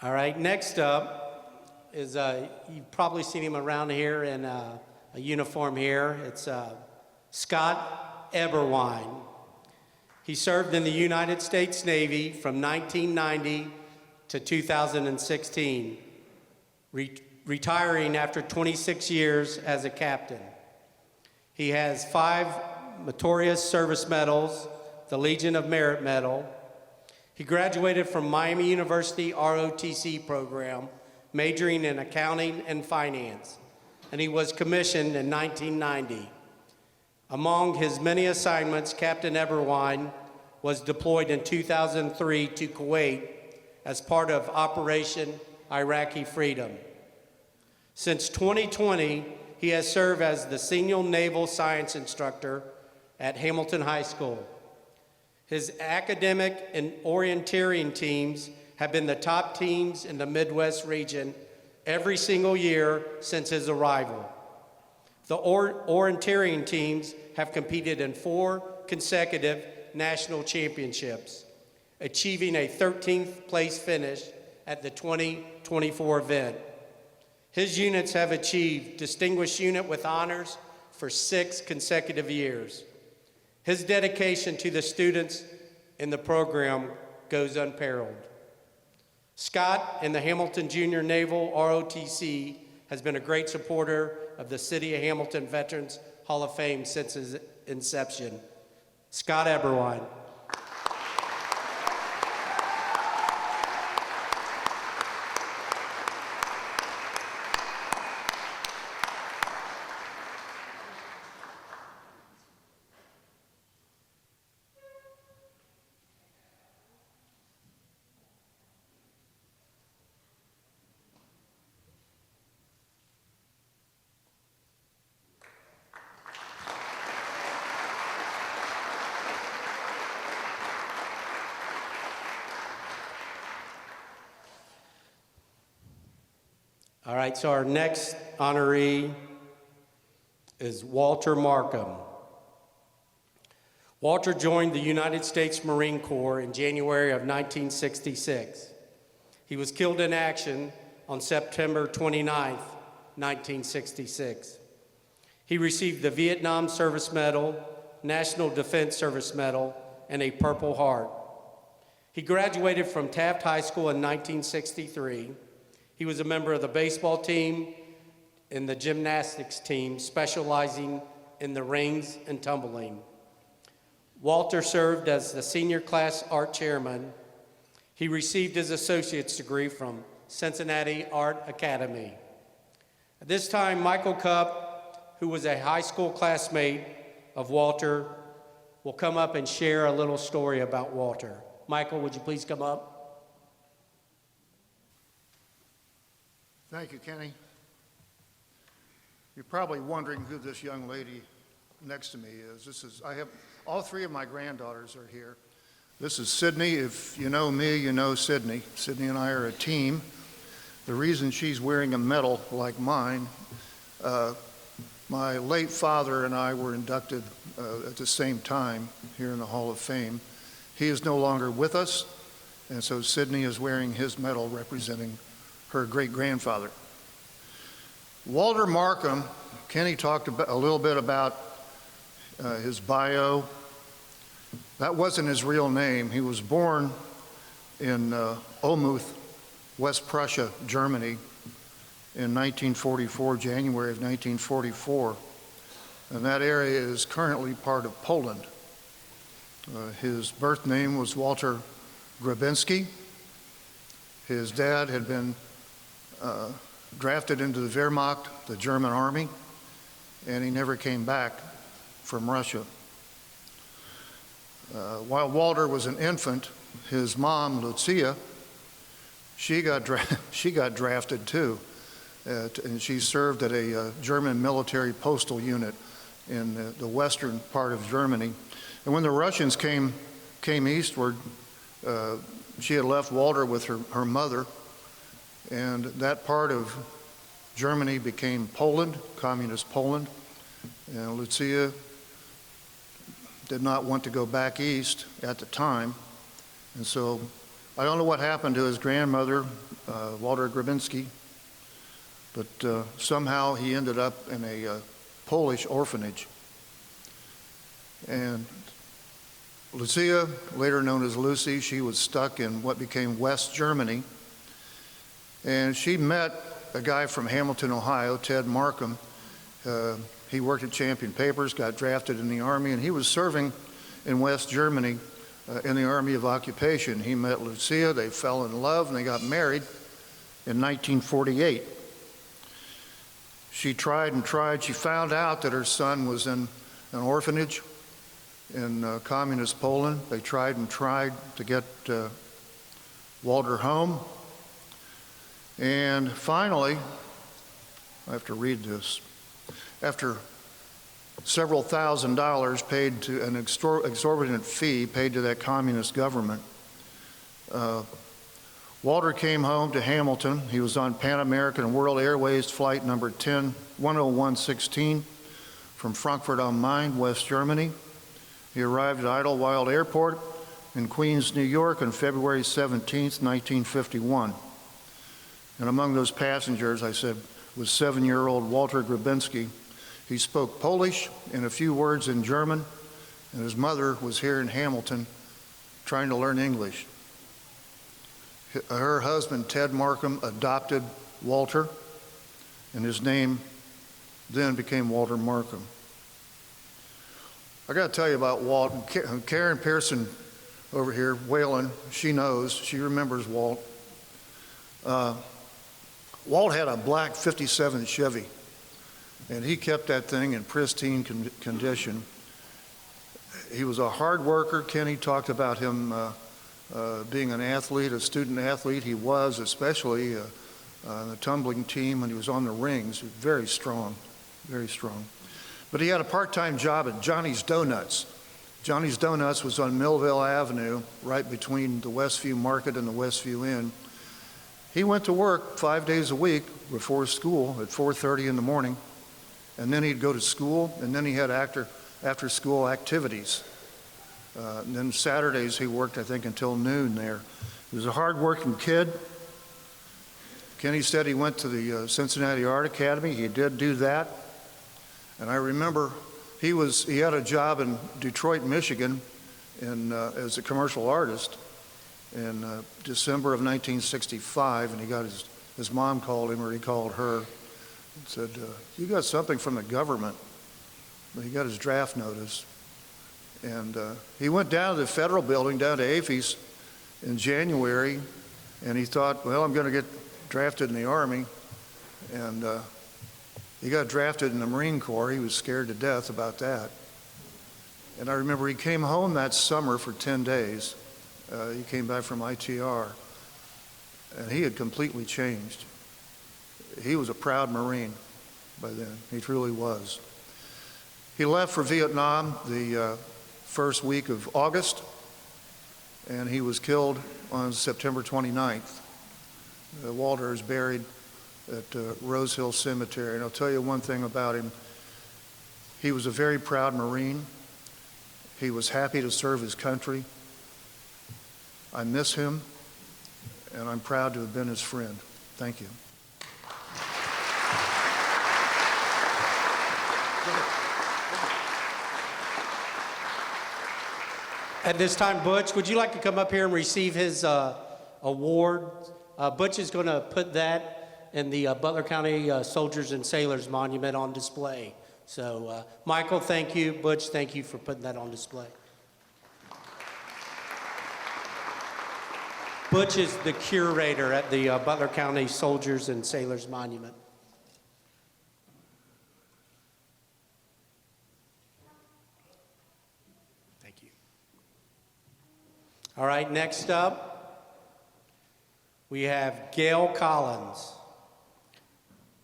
All right, next up is, you've probably seen him around here in a uniform here. It's Scott Eberwine. He served in the United States Navy from 1990 to 2016, retiring after 26 years as a captain. He has 5 Meritorious Service Medals, the Legion of Merit Medal. He graduated from Miami University ROTC program, majoring in accounting and finance, and he was commissioned in 1990. Among his many assignments, Captain Eberwine was deployed in 2003 to Kuwait as part of Operation Iraqi Freedom. Since 2020, he has served as the senior naval science instructor at Hamilton High School. His academic and orienteering teams have been the top teams in the Midwest region every single year since his arrival. The orienteering teams have competed in 4 consecutive national championships, achieving a 13th place finish at the 2024 event. His units have achieved Distinguished Unit with honors for 6 consecutive years. His dedication to the students in the program goes unparalleled. Scott and the Hamilton Junior Naval ROTC has been a great supporter of the City of Hamilton Veterans Hall of Fame since its inception. Scott Eberwein. All right, so our next honoree is Walter Markham. Walter joined the United States Marine Corps in January of 1966. He was killed in action on September 29, 1966. He received the Vietnam Service Medal, National Defense Service Medal, and a Purple Heart. He graduated from Taft High School in 1963. He was a member of the baseball team and the gymnastics team, specializing in the rings and tumbling. Walter served as the senior class art chairman. He received his associate's degree from Cincinnati Art Academy. At this time, Michael Cupp, who was a high school classmate of Walter, will come up and share a little story about Walter. Michael, would you please come up? Thank you, Kenny. You're probably wondering who this young lady next to me is. I have, all 3 of my granddaughters are here. This is Sydney. If you know me, you know Sydney. Sydney and I are a team. The reason she's wearing a medal like mine, my late father and I were inducted at the same time here in the Hall of Fame. He is no longer with us, and so Sydney is wearing his medal representing her great-grandfather. Walter Markham, Kenny talked a little bit about his bio. That wasn't his real name. He was born in Olmütz, West Prussia, Germany, in 1944, January of 1944. And that area is currently part of Poland. His birth name was Walter Grabinski. His dad had been drafted into the Wehrmacht, the German army, and he never came back from Russia. While Walter was an infant, his mom, Lucia, she got drafted too, and she served at a German military postal unit in the western part of Germany. And when the Russians came eastward, she had left Walter with her mother, and that part of Germany became Poland, communist Poland, and Lucia did not want to go back east at the time, and so I don't know what happened to his grandmother, Walter Grabinski, but somehow he ended up in a Polish orphanage. And Lucia, later known as Lucy, she was stuck in what became West Germany. And she met a guy from Hamilton, Ohio, Ted Markham. He worked at Champion Papers, got drafted in the Army, and he was serving in West Germany in the Army of Occupation. He met Lucia, they fell in love, and they got married in 1948. She tried and tried. She found out that her son was in an orphanage, in communist Poland. They tried and tried to get Walter home. And finally, I have to read this, after several $1,000s paid to an exorbitant fee paid to that communist government, Walter came home to Hamilton. He was on Pan American and World Airways flight number 10116 from Frankfurt am Main, West Germany. He arrived at Idlewild Airport in Queens, New York on February 17, 1951. And among those passengers, I said, was 7-year-old Walter Grabinski. He spoke Polish and a few words in German, and his mother was here in Hamilton trying to learn English. Her husband, Ted Markham, adopted Walter, and his name then became Walter Markham. I got to tell you about Walt. Karen Pearson over here, Whalen, she knows, she remembers Walt. Walt had a black 57 Chevy, and he kept that thing in pristine condition. He was a hard worker. Kenny talked about him being an athlete, a student athlete. He was, especially on the tumbling team when he was on the rings. Very strong, very strong. But he had a part-time job at Johnny's Donuts. Johnny's Donuts was on Millville Avenue, right between the Westview Market and the Westview Inn. He went to work 5 days a week before school at 4:30 in the morning, and then he'd go to school, and then he had after-school activities. And then Saturdays he worked, I think, until noon there. He was a hard-working kid. Kenny said he went to the Cincinnati Art Academy. He did do that. And I remember he had a job in Detroit, Michigan, as a commercial artist in December of 1965, and he got his mom called him, or he called her, and said, "You got something from the government." But he got his draft notice. And he went down to the federal building, down to AFIS in January, and he thought, well, I'm going to get drafted in the Army. And he got drafted in the Marine Corps. He was scared to death about that. And I remember he came home that summer for 10 days. He came back from ITR, and he had completely changed. He was a proud Marine by then. He truly was. He left for Vietnam the first week of August, and he was killed on September 29th. Walter is buried at Rose Hill Cemetery. And I'll tell you one thing about him. He was a very proud Marine. He was happy to serve his country. I miss him, and I'm proud to have been his friend. Thank you. At this time, Butch, would you like to come up here and receive his award? Butch is going to put that in the Butler County Soldiers and Sailors Monument on display. So, Michael, thank you. Butch, thank you for putting that on display. Butch is the curator at the Butler County Soldiers and Sailors Monument. Thank you. All right, next up, we have Gail Collins.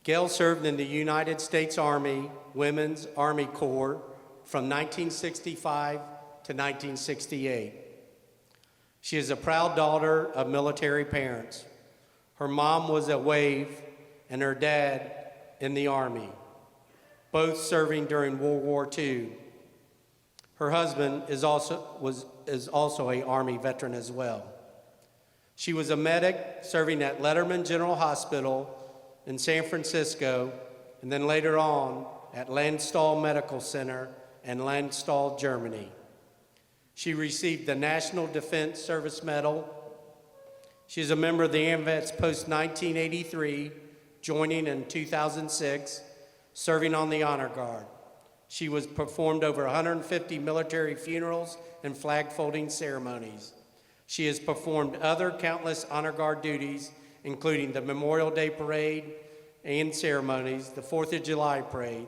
Gail served in the United States Army Women's Army Corps from 1965 to 1968. She is a proud daughter of military parents. Her mom was a WAVE and her dad in the Army, both serving during World War II. Her husband is also an Army veteran as well. She was a medic serving at Letterman General Hospital in San Francisco, and then later on at Landstuhl Medical Center in Landstuhl, Germany. She received the National Defense Service Medal. She is a member of the AMVETS post-1983, joining in 2006, serving on the Honor Guard. She was performed over 150 military funerals and flag folding ceremonies. She has performed other countless Honor Guard duties, including the Memorial Day Parade and ceremonies, the 4th of July Parade.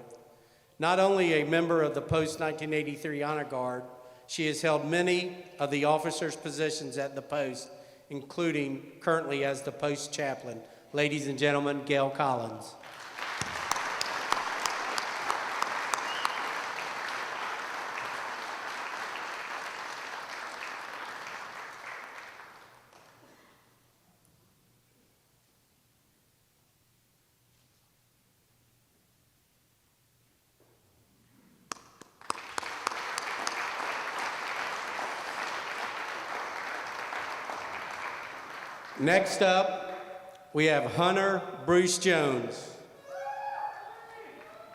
Not only a member of the post-1983 Honor Guard, She has held many of the officers' positions at the post, including currently as the post chaplain. Ladies and gentlemen, Gail Collins. Next up, we have Hunter Bruce Jones.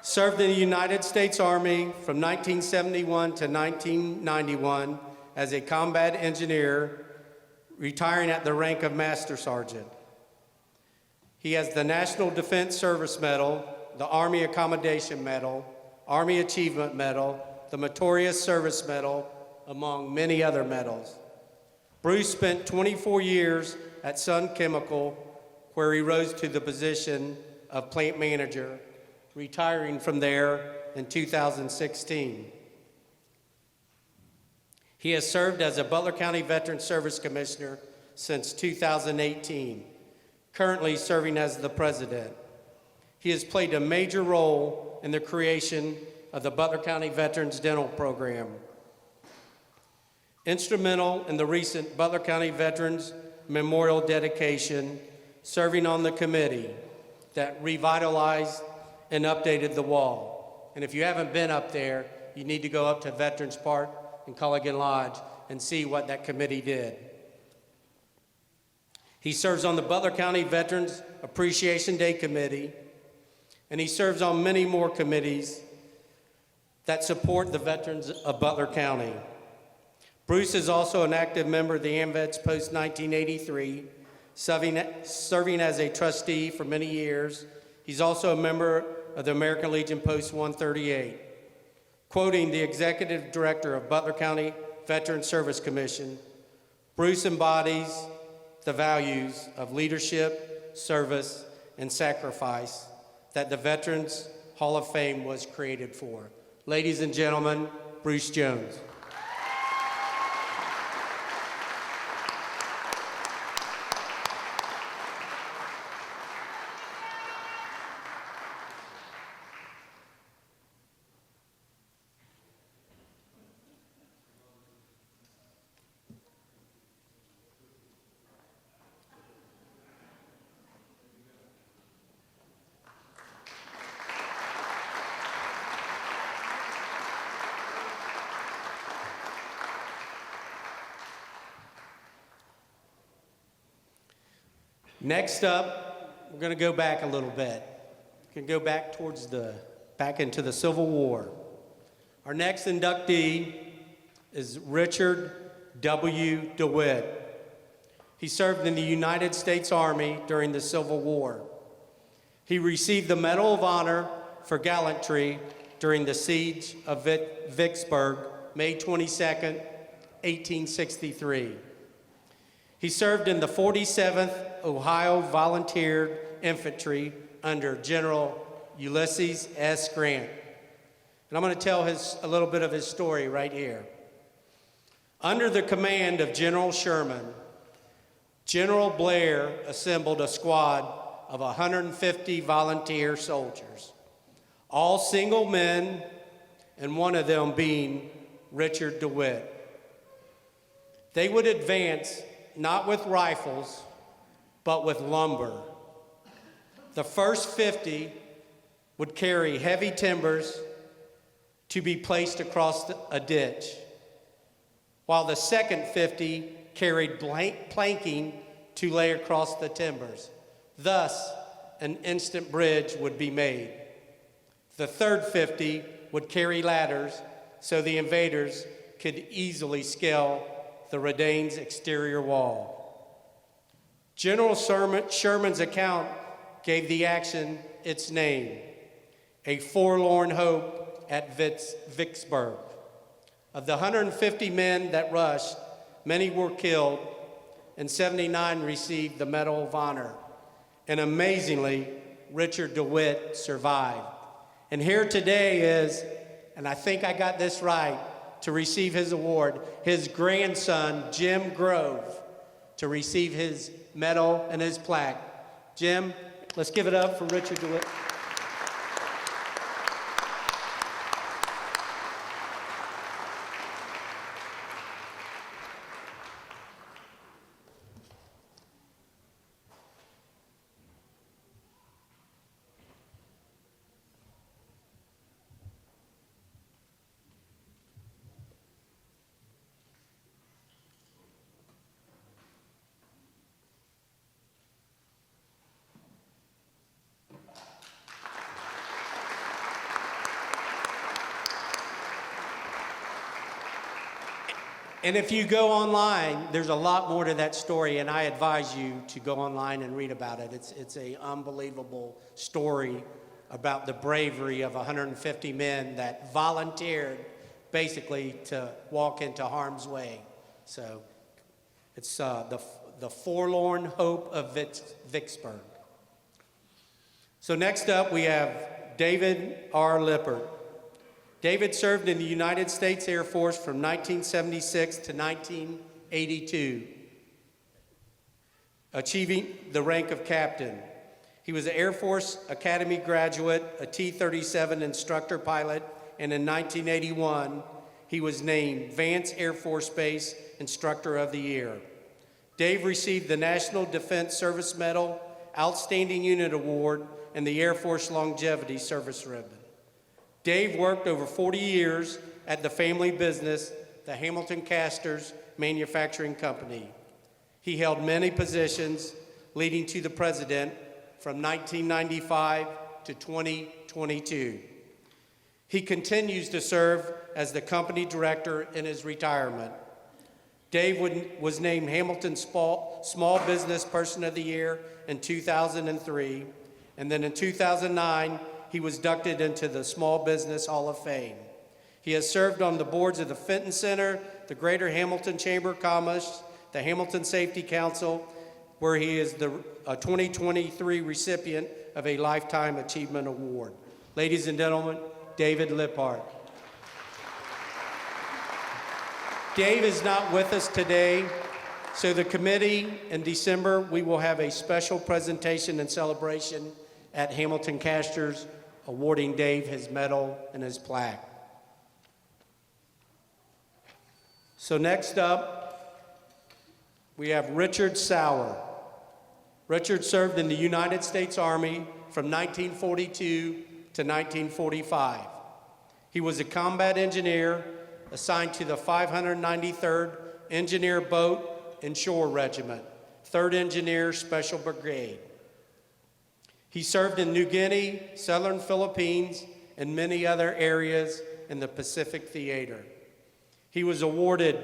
Served in the United States Army from 1971 to 1991 as a combat engineer, retiring at the rank of Master Sergeant. He has the National Defense Service Medal, the Army Accommodation Medal, Army Achievement Medal, the Meritorious Service Medal, among many other medals. Bruce spent 24 years at Sun Chemical, where he rose to the position of plant manager, retiring from there in 2016. He has served as a Butler County Veteran Service Commissioner since 2018, currently serving as the president. He has played a major role in the creation of the Butler County Veterans Dental Program. Instrumental in the recent Butler County Veterans Memorial dedication, serving on the committee that revitalized and updated the wall. And if you haven't been up there, you need to go up to Veterans Park and Culligan Lodge and see what that committee did. He serves on the Butler County Veterans Appreciation Day Committee, and he serves on many more committees that support the veterans of Butler County. Bruce is also an active member of the AMVETS post-1983, serving as a trustee for many years. He's also a member of the American Legion post-138. Quoting the executive director of Butler County Veteran Service Commission, Bruce embodies the values of leadership, service, and sacrifice that the Veterans Hall of Fame was created for. Ladies and gentlemen, Bruce Jones. Next up, we're going to go back a little bit. We're going to go back into the Civil War. Our next inductee is Richard W. DeWitt. He served in the United States Army during the Civil War. He received the Medal of Honor for gallantry during the Siege of Vicksburg, May 22nd, 1863. He served in the 47th Ohio Volunteer Infantry under General Ulysses S. Grant. And I'm going to tell a little bit of his story right here. Under the command of General Sherman, General Blair assembled a squad of 150 volunteer soldiers, all single men, and one of them being Richard DeWitt. They would advance not with rifles, but with lumber. The first 50 would carry heavy timbers to be placed across a ditch, while the second 50 carried planking to lay across the timbers. Thus, an instant bridge would be made. The third 50 would carry ladders so the invaders could easily scale the Redain's exterior wall. General Sherman's account gave the action its name, a forlorn hope at Vicksburg. Of the 150 men that rushed, many were killed, and 79 received the Medal of Honor. And amazingly, Richard DeWitt survived. And here today is, and I think I got this right, to receive his award, his grandson, Jim Grove, to receive his medal and his plaque. Jim, let's give it up for Richard DeWitt. And if you go online, there's a lot more to that story, and I advise you to go online and read about it. It's an unbelievable story about the bravery of 150 men that volunteered basically to walk into harm's way. So it's the forlorn hope of Vicksburg. So next up, we have David R. Lippert. David served in the United States Air Force from 1976 to 1982, achieving the rank of captain. He was an Air Force Academy graduate, a T-37 instructor pilot, and in 1981, he was named Vance Air Force Base Instructor of the Year. Dave received the National Defense Service Medal, Outstanding Unit Award, and the Air Force Longevity Service Ribbon. Dave worked over 40 years at the family business, the Hamilton Casters Manufacturing Company. He held many positions, leading to the president from 1995 to 2022. He continues to serve as the company director in his retirement. Dave was named Hamilton Small Business Person of the Year in 2003, and then in 2009, he was inducted into the Small Business Hall of Fame. He has served on the boards of the Fenton Center, the Greater Hamilton Chamber of Commerce, the Hamilton Safety Council, where he is the 2023 recipient of a Lifetime Achievement Award. Ladies and gentlemen, David Lippert. Dave is not with us today, so the committee in December, we will have a special presentation and celebration at Hamilton Casters, awarding Dave his medal and his plaque. So next up, we have Richard Sauer. Richard served in the United States Army from 1942 to 1945. He was a combat engineer assigned to the 593rd Engineer Boat and Shore Regiment, 3rd Engineer Special Brigade. He served in New Guinea, Southern Philippines, and many other areas in the Pacific Theater. He was awarded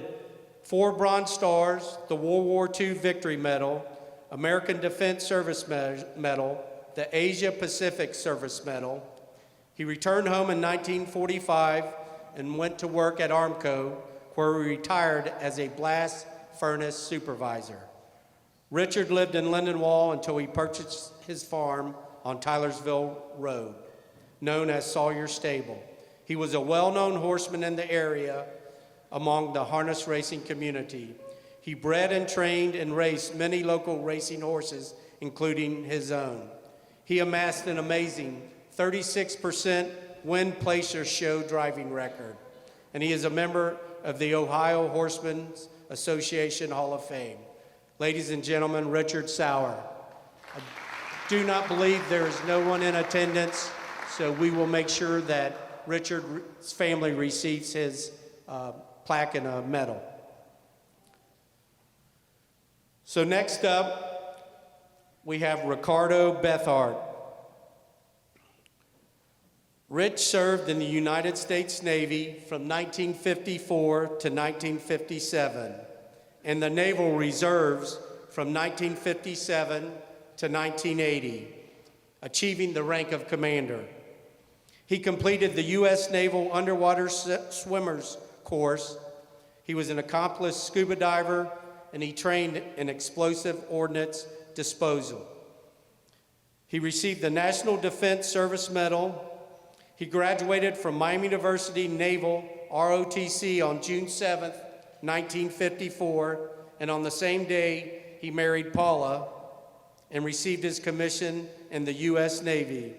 4 Bronze Stars, the World War II Victory Medal, American Defense Service Medal, the Asia Pacific Service Medal. He returned home in 1945 and went to work at Armco, where he retired as a blast furnace supervisor. Richard lived in Lindenwold until he purchased his farm on Tylersville Road, known as Sawyer Stable. He was a well-known horseman in the area among the harness racing community. He bred and trained and raced many local racing horses, including his own. He amassed an amazing 36% win placer show driving record, and he is a member of the Ohio Horsemen's Association Hall of Fame. Ladies and gentlemen, Richard Sauer. I do not believe there is no one in attendance, so we will make sure that Richard's family receives his plaque and a medal. So next up, we have Ricardo Bethard. Rich served in the United States Navy from 1954 to 1957, and the Naval Reserves from 1957 to 1980, achieving the rank of commander. He completed the U.S. Naval Underwater Swimmers course. He was an accomplished scuba diver, and he trained in explosive ordnance disposal. He received the National Defense Service Medal. He graduated from Miami University Naval ROTC on June 7th, 1954, and on the same day, he married Paula and received his commission in the U.S. Navy.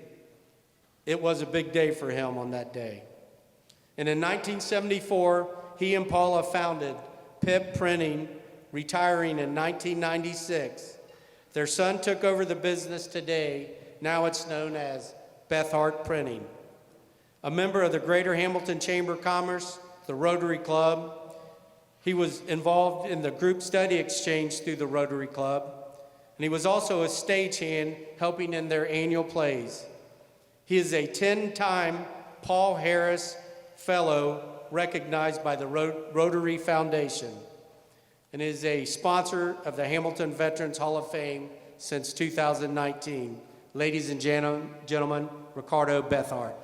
It was a big day for him on that day. And in 1974, he and Paula founded Pip Printing, retiring in 1996. Their son took over the business today. Now it's known as Bethart Printing. A member of the Greater Hamilton Chamber of Commerce, the Rotary Club. He was involved in the group study exchange through the Rotary Club, and he was also a stagehand helping in their annual plays. He is a 10-time Paul Harris Fellow recognized by the Rotary Foundation and is a sponsor of the Hamilton Veterans Hall of Fame since 2019. Ladies and gentlemen, Ricardo Bethart.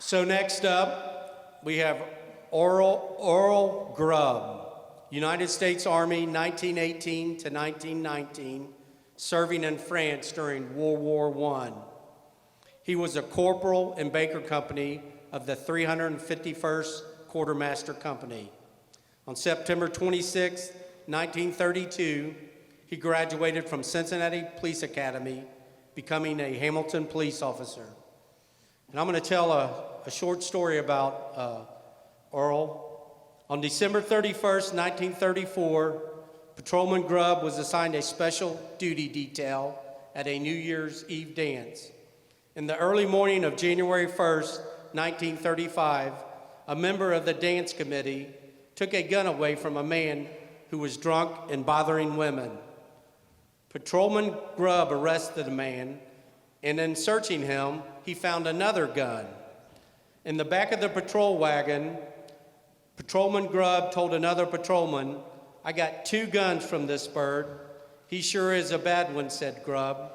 So next up, we have Earl Grubb, United States Army, 1918 to 1919, serving in France during World War I. He was a corporal in Baker Company of the 351st Quartermaster Company. On September 26, 1932, he graduated from Cincinnati Police Academy, becoming a Hamilton police officer. And I'm going to tell a short story about Earl. On December 31st, 1934, Patrolman Grubb was assigned a special duty detail at a New Year's Eve dance. In the early morning of January 1st, 1935, a member of the dance committee took a gun away from a man who was drunk and bothering women. Patrolman Grubb arrested the man, and in searching him, he found another gun. In the back of the patrol wagon, Patrolman Grubb told another patrolman, "I got 2 guns from this bird. He sure is a bad one," said Grubb.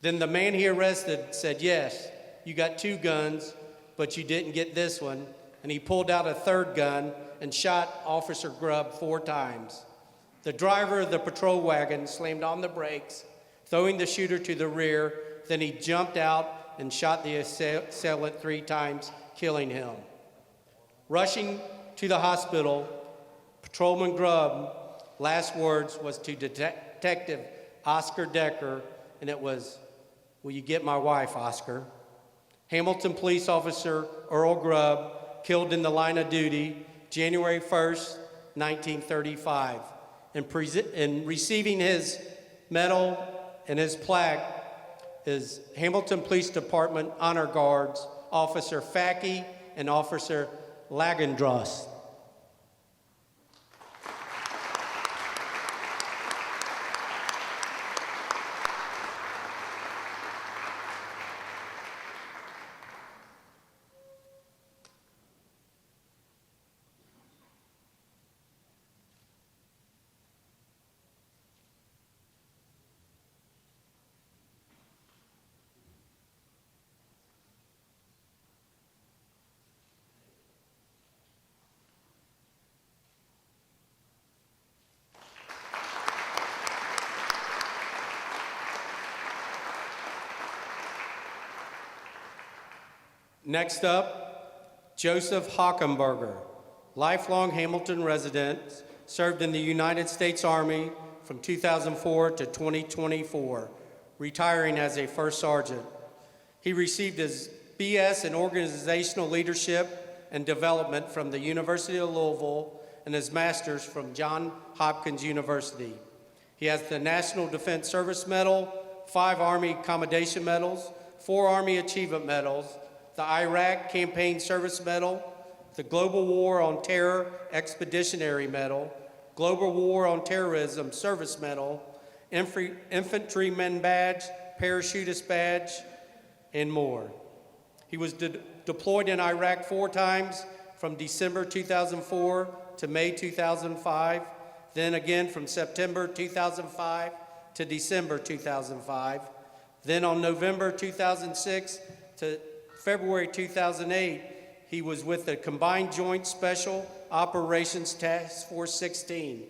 Then the man he arrested said, "Yes, you got 2 guns, but you didn't get this one." And he pulled out a 3rd gun and shot Officer Grubb 4 times. The driver of the patrol wagon slammed on the brakes, throwing the shooter to the rear. Then he jumped out and shot the assailant 3 times, killing him. Rushing to the hospital, Patrolman Grubb's last words was to Detective Oscar Decker, and it was, "Will you get my wife, Oscar?" Hamilton police officer Earl Grubb, killed in the line of duty January 1st, 1935. And receiving his medal and his plaque is Hamilton Police Department Honor Guards, Officer Facky and Officer Lagendross. Next up, Joseph Hockenberger, lifelong Hamilton resident, served in the United States Army from 2004 to 2024, retiring as a first sergeant. He received his BS in Organizational Leadership and Development from the University of Louisville and his master's from Johns Hopkins University. He has the National Defense Service Medal, 5 Army Commendation Medals, 4 Army Achievement Medals, the Iraq Campaign Service Medal, the Global War on Terror Expeditionary Medal, Global War on Terrorism Service Medal, Infantryman Badge, Parachutist Badge, and more. He was deployed in Iraq 4 times from December 2004 to May 2005, then again from September 2005 to December 2005, then on November 2006 to February 2008, he was with the Combined Joint Special Operations Task Force 16.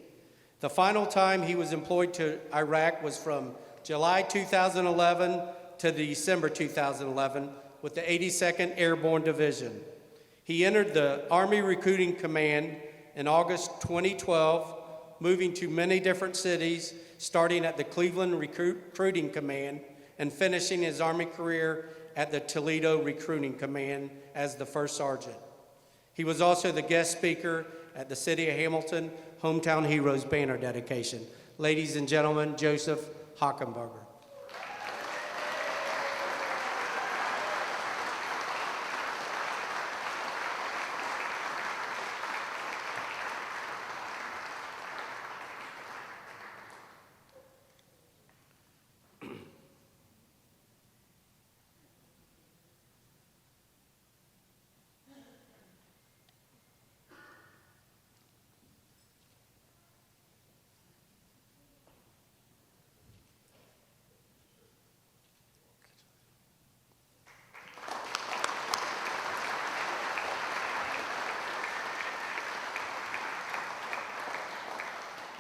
The final time he was employed to Iraq was from July 2011 to December 2011 with the 82nd Airborne Division. He entered the Army Recruiting Command in August 2012, moving to many different cities, starting at the Cleveland Recruiting Command and finishing his Army career at the Toledo Recruiting Command as the first sergeant. He was also the guest speaker at the City of Hamilton Hometown Heroes banner dedication. Ladies and gentlemen, Joseph Hockenberger.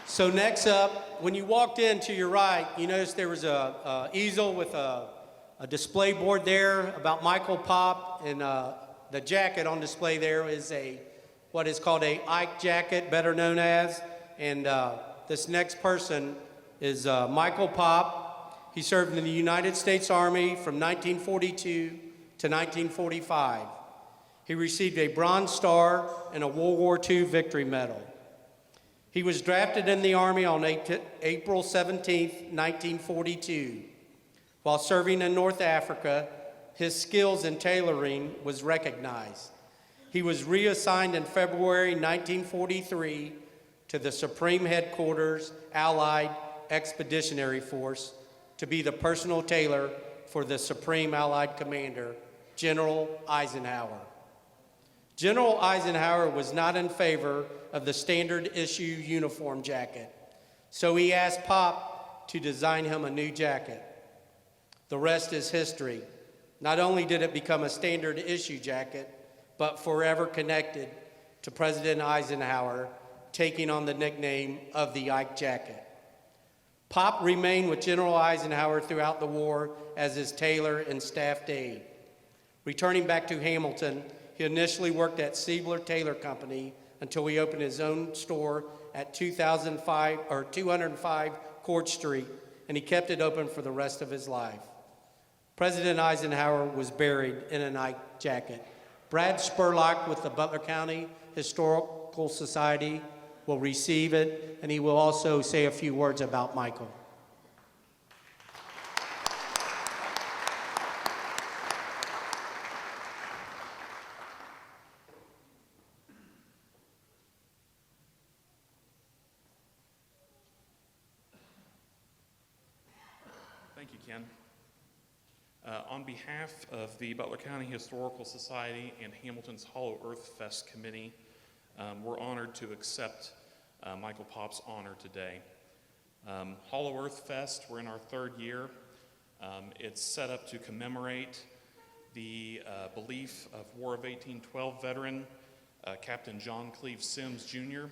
So next up, when you walked in to your right, you noticed there was a easel with a display board there about Michael Pop, and the jacket on display there is what is called a Ike jacket, better known as. And this next person is Michael Pop. He served in the United States Army from 1942 to 1945. He received a Bronze Star and a World War II Victory Medal. He was drafted in the Army on April 17, 1942. While serving in North Africa, his skills in tailoring was recognized. He was reassigned in February 1943 to the Supreme Headquarters Allied Expeditionary Force to be the personal tailor for the Supreme Allied Commander, General Eisenhower. General Eisenhower was not in favor of the standard issue uniform jacket, so he asked Pop to design him a new jacket. The rest is history. Not only did it become a standard issue jacket, but forever connected to President Eisenhower, taking on the nickname of the Ike jacket. Pop remained with General Eisenhower throughout the war as his tailor and staff aide. Returning back to Hamilton, he initially worked at Siebler Tailor Company until he opened his own store at 205 Court Street, and he kept it open for the rest of his life. President Eisenhower was buried in an Ike jacket. Brad Spurlock with the Butler County Historical Society will receive it, and he will also say a few words about Michael. Thank you, Ken. On behalf of the Butler County Historical Society and Hamilton's Hollow Earth Fest Committee, we're honored to accept Michael Pop's honor today. Hollow Earth Fest, we're in our 3rd year. It's set up to commemorate the belief of War of 1812 veteran Captain John Cleve Sims, Jr.,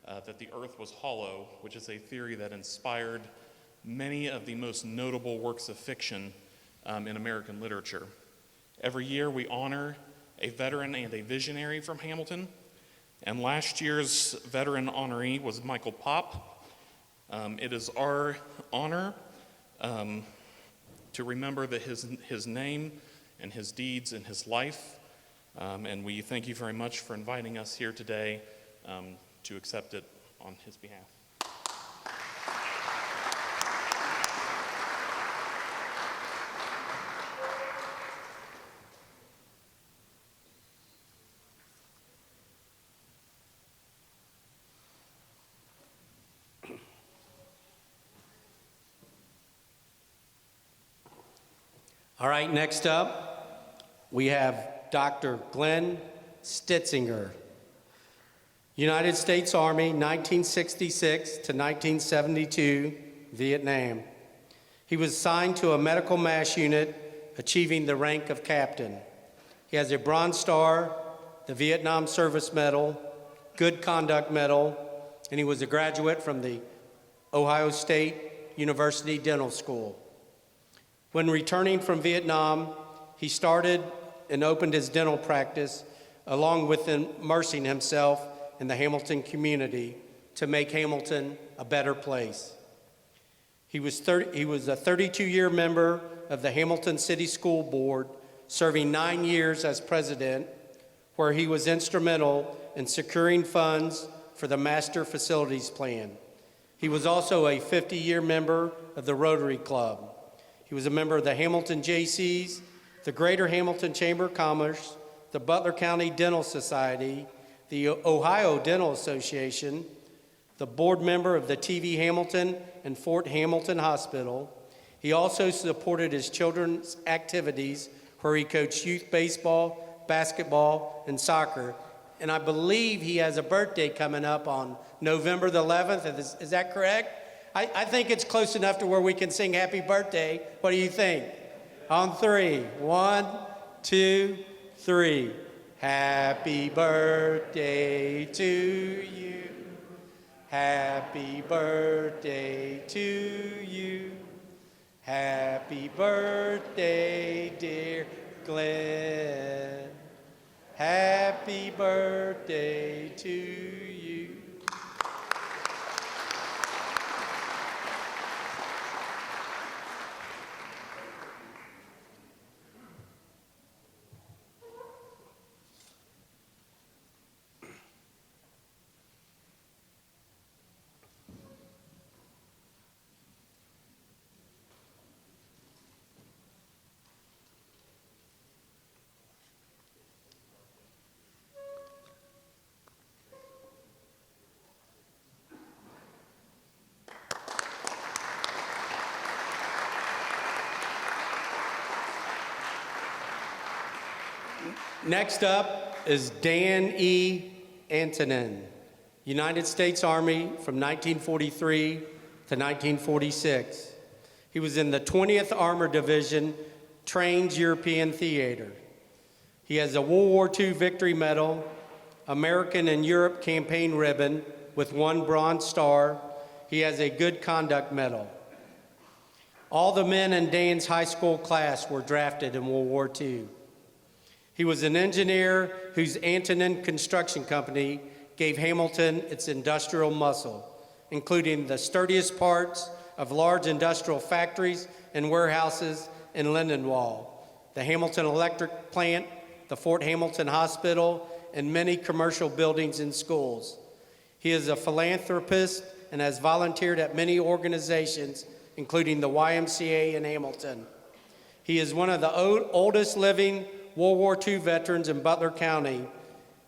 that the earth was hollow, which is a theory that inspired many of the most notable works of fiction in American literature. Every year we honor a veteran and a visionary from Hamilton, and last year's veteran honoree was Michael Pop. It is our honor to remember that his name and his deeds and his life, and we thank you very much for inviting us here today to accept it on his behalf. All right, next up, we have Dr. Glenn Stitzinger. United States Army, 1966 to 1972, Vietnam. He was assigned to a medical MASH unit, achieving the rank of captain. He has a Bronze Star, the Vietnam Service Medal, Good Conduct Medal, and he was a graduate from the Ohio State University Dental School. When returning from Vietnam, he started and opened his dental practice, along with immersing himself in the Hamilton community to make Hamilton a better place. He was a 32-year member of the Hamilton City School Board, serving 9 years as president, where he was instrumental in securing funds for the Master Facilities Plan. He was also a 50-year member of the Rotary Club. He was a member of the Hamilton Jaycees, the Greater Hamilton Chamber of Commerce, the Butler County Dental Society, the Ohio Dental Association, the board member of the TV Hamilton and Fort Hamilton Hospital. He also supported his children's activities, where he coached youth baseball, basketball, and soccer. And I believe he has a birthday coming up on November the 11th. Is that correct? I think it's close enough to where we can sing happy birthday. What do you think? On three. 1, 2, 3. Happy birthday to you. Happy birthday to you. Happy birthday, dear Glenn. Happy birthday to you. Next up is Dan E. Antonin, United States Army from 1943 to 1946. He was in the 20th Armored Division, trains European Theater. He has a World War II Victory Medal, American and Europe Campaign Ribbon with 1 Bronze Star. He has a Good Conduct Medal. All the men in Dan's high school class were drafted in World War II. He was an engineer whose Antonin Construction Company gave Hamilton its industrial muscle, including the sturdiest parts of large industrial factories and warehouses in Lindenwold, the Hamilton Electric Plant, the Fort Hamilton Hospital, and many commercial buildings and schools. He is a philanthropist and has volunteered at many organizations, including the YMCA in Hamilton. He is one of the oldest living World War II veterans in Butler County.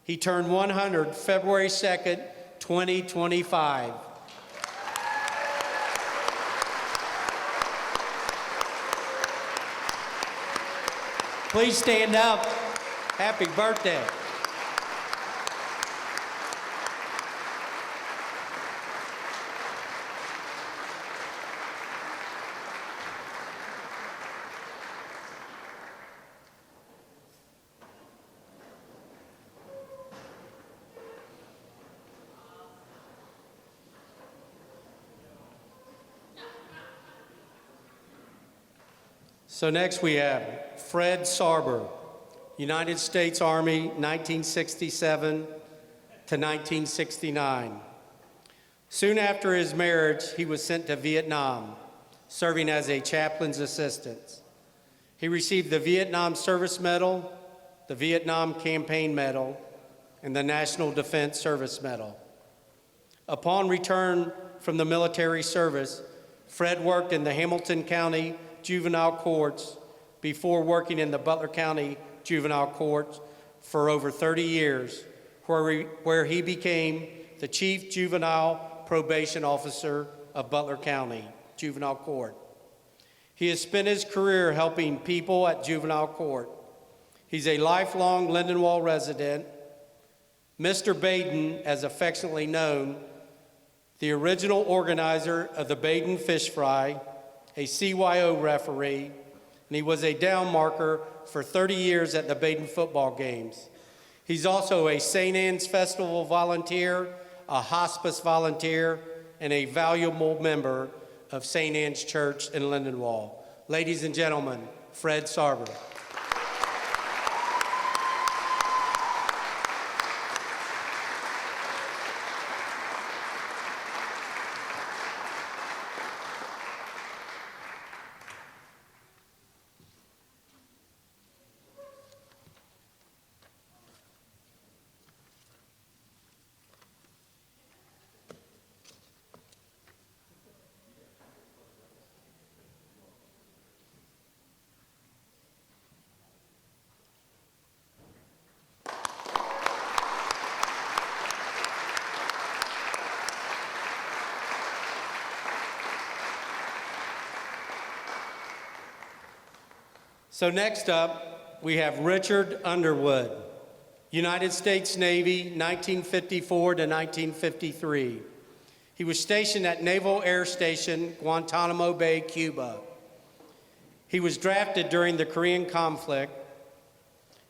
He turned 100 February 2nd, 2025. Please stand up. Happy birthday. So next we have Fred Sarber, United States Army, 1967 to 1969. Soon after his marriage, he was sent to Vietnam, serving as a chaplain's assistant. He received the Vietnam Service Medal, the Vietnam Campaign Medal, and the National Defense Service Medal. Upon return from the military service, Fred worked in the Hamilton County Juvenile Courts before working in the Butler County Juvenile Courts for over 30 years, where he became the Chief Juvenile Probation Officer of Butler County Juvenile Court. He has spent his career helping people at juvenile court. He's a lifelong Lindenwold resident. Mr. Baden, as affectionately known, the original organizer of the Baden Fish Fry, a CYO referee, and he was a down marker for 30 years at the Baden football games. He's also a St. Anne's Festival volunteer, a hospice volunteer, and a valuable member of St. Anne's Church in Lindenwold. Ladies and gentlemen, Fred Sarver. So next up, we have Richard Underwood, United States Navy, 1954 to 1953. He was stationed at Naval Air Station, Guantanamo Bay, Cuba. He was drafted during the Korean conflict.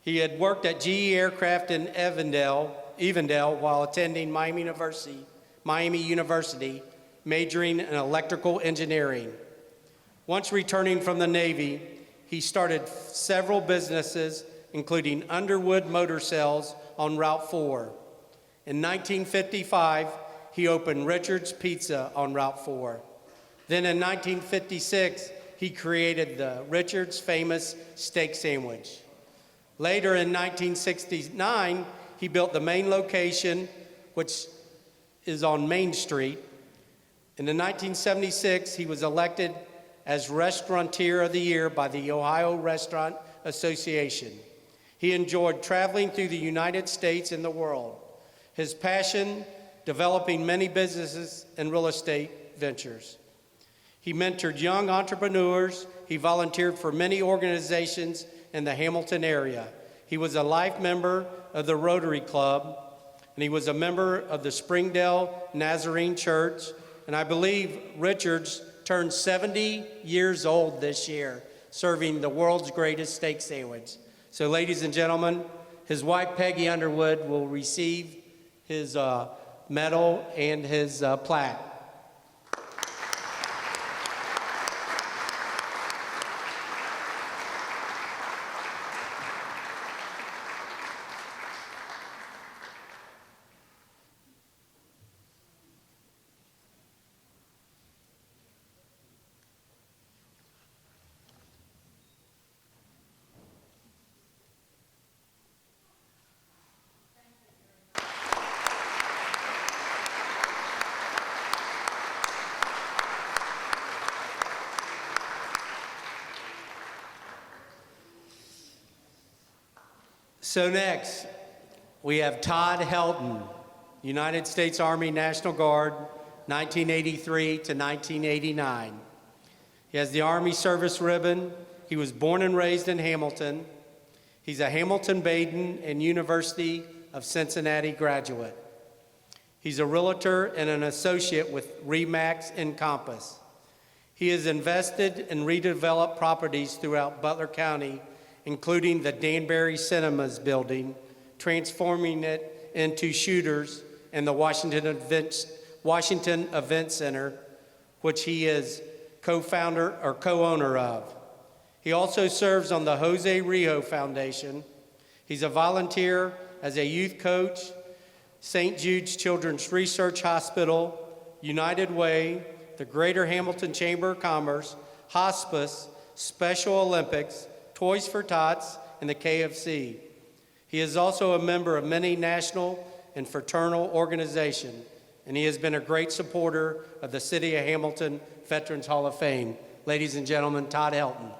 He had worked at GE Aircraft in Evendale while attending Miami University, majoring in electrical engineering. Once returning from the Navy, he started several businesses, including Underwood Motor Sales on Route 4. In 1955, he opened Richard's Pizza on Route 4. Then in 1956, he created the Richard's famous steak sandwich. Later in 1969, he built the main location, which is on Main Street. And in 1976, he was elected as Restaurateur of the Year by the Ohio Restaurant Association. He enjoyed traveling through the United States and the world. His passion, developing many businesses and real estate ventures. He mentored young entrepreneurs. He volunteered for many organizations in the Hamilton area. He was a life member of the Rotary Club, and he was a member of the Springdale Nazarene Church. And I believe Richards turned 70 years old this year, serving the world's greatest steak sandwich. So ladies and gentlemen, his wife Peggy Underwood will receive his medal and his plaque. So next, we have Todd Helton, United States Army National Guard, 1983 to 1989. He has the Army Service Ribbon. He was born and raised in Hamilton. He's a Hamilton-Baden and University of Cincinnati graduate. He's a realtor and an associate with RE/MAX Encompass. He has invested and redeveloped properties throughout Butler County, including the Danbury Cinemas building, transforming it into Shooters and the Washington Event Center, which he is co-founder or co-owner of. He also serves on the Jose Rijo Foundation. He's a volunteer as a youth coach, St. Jude's Children's Research Hospital, United Way, the Greater Hamilton Chamber of Commerce, Hospice, Special Olympics, Toys for Tots, and the KFC. He is also a member of many national and fraternal organizations, and he has been a great supporter of the City of Hamilton Veterans Hall of Fame. Ladies and gentlemen, Todd Helton.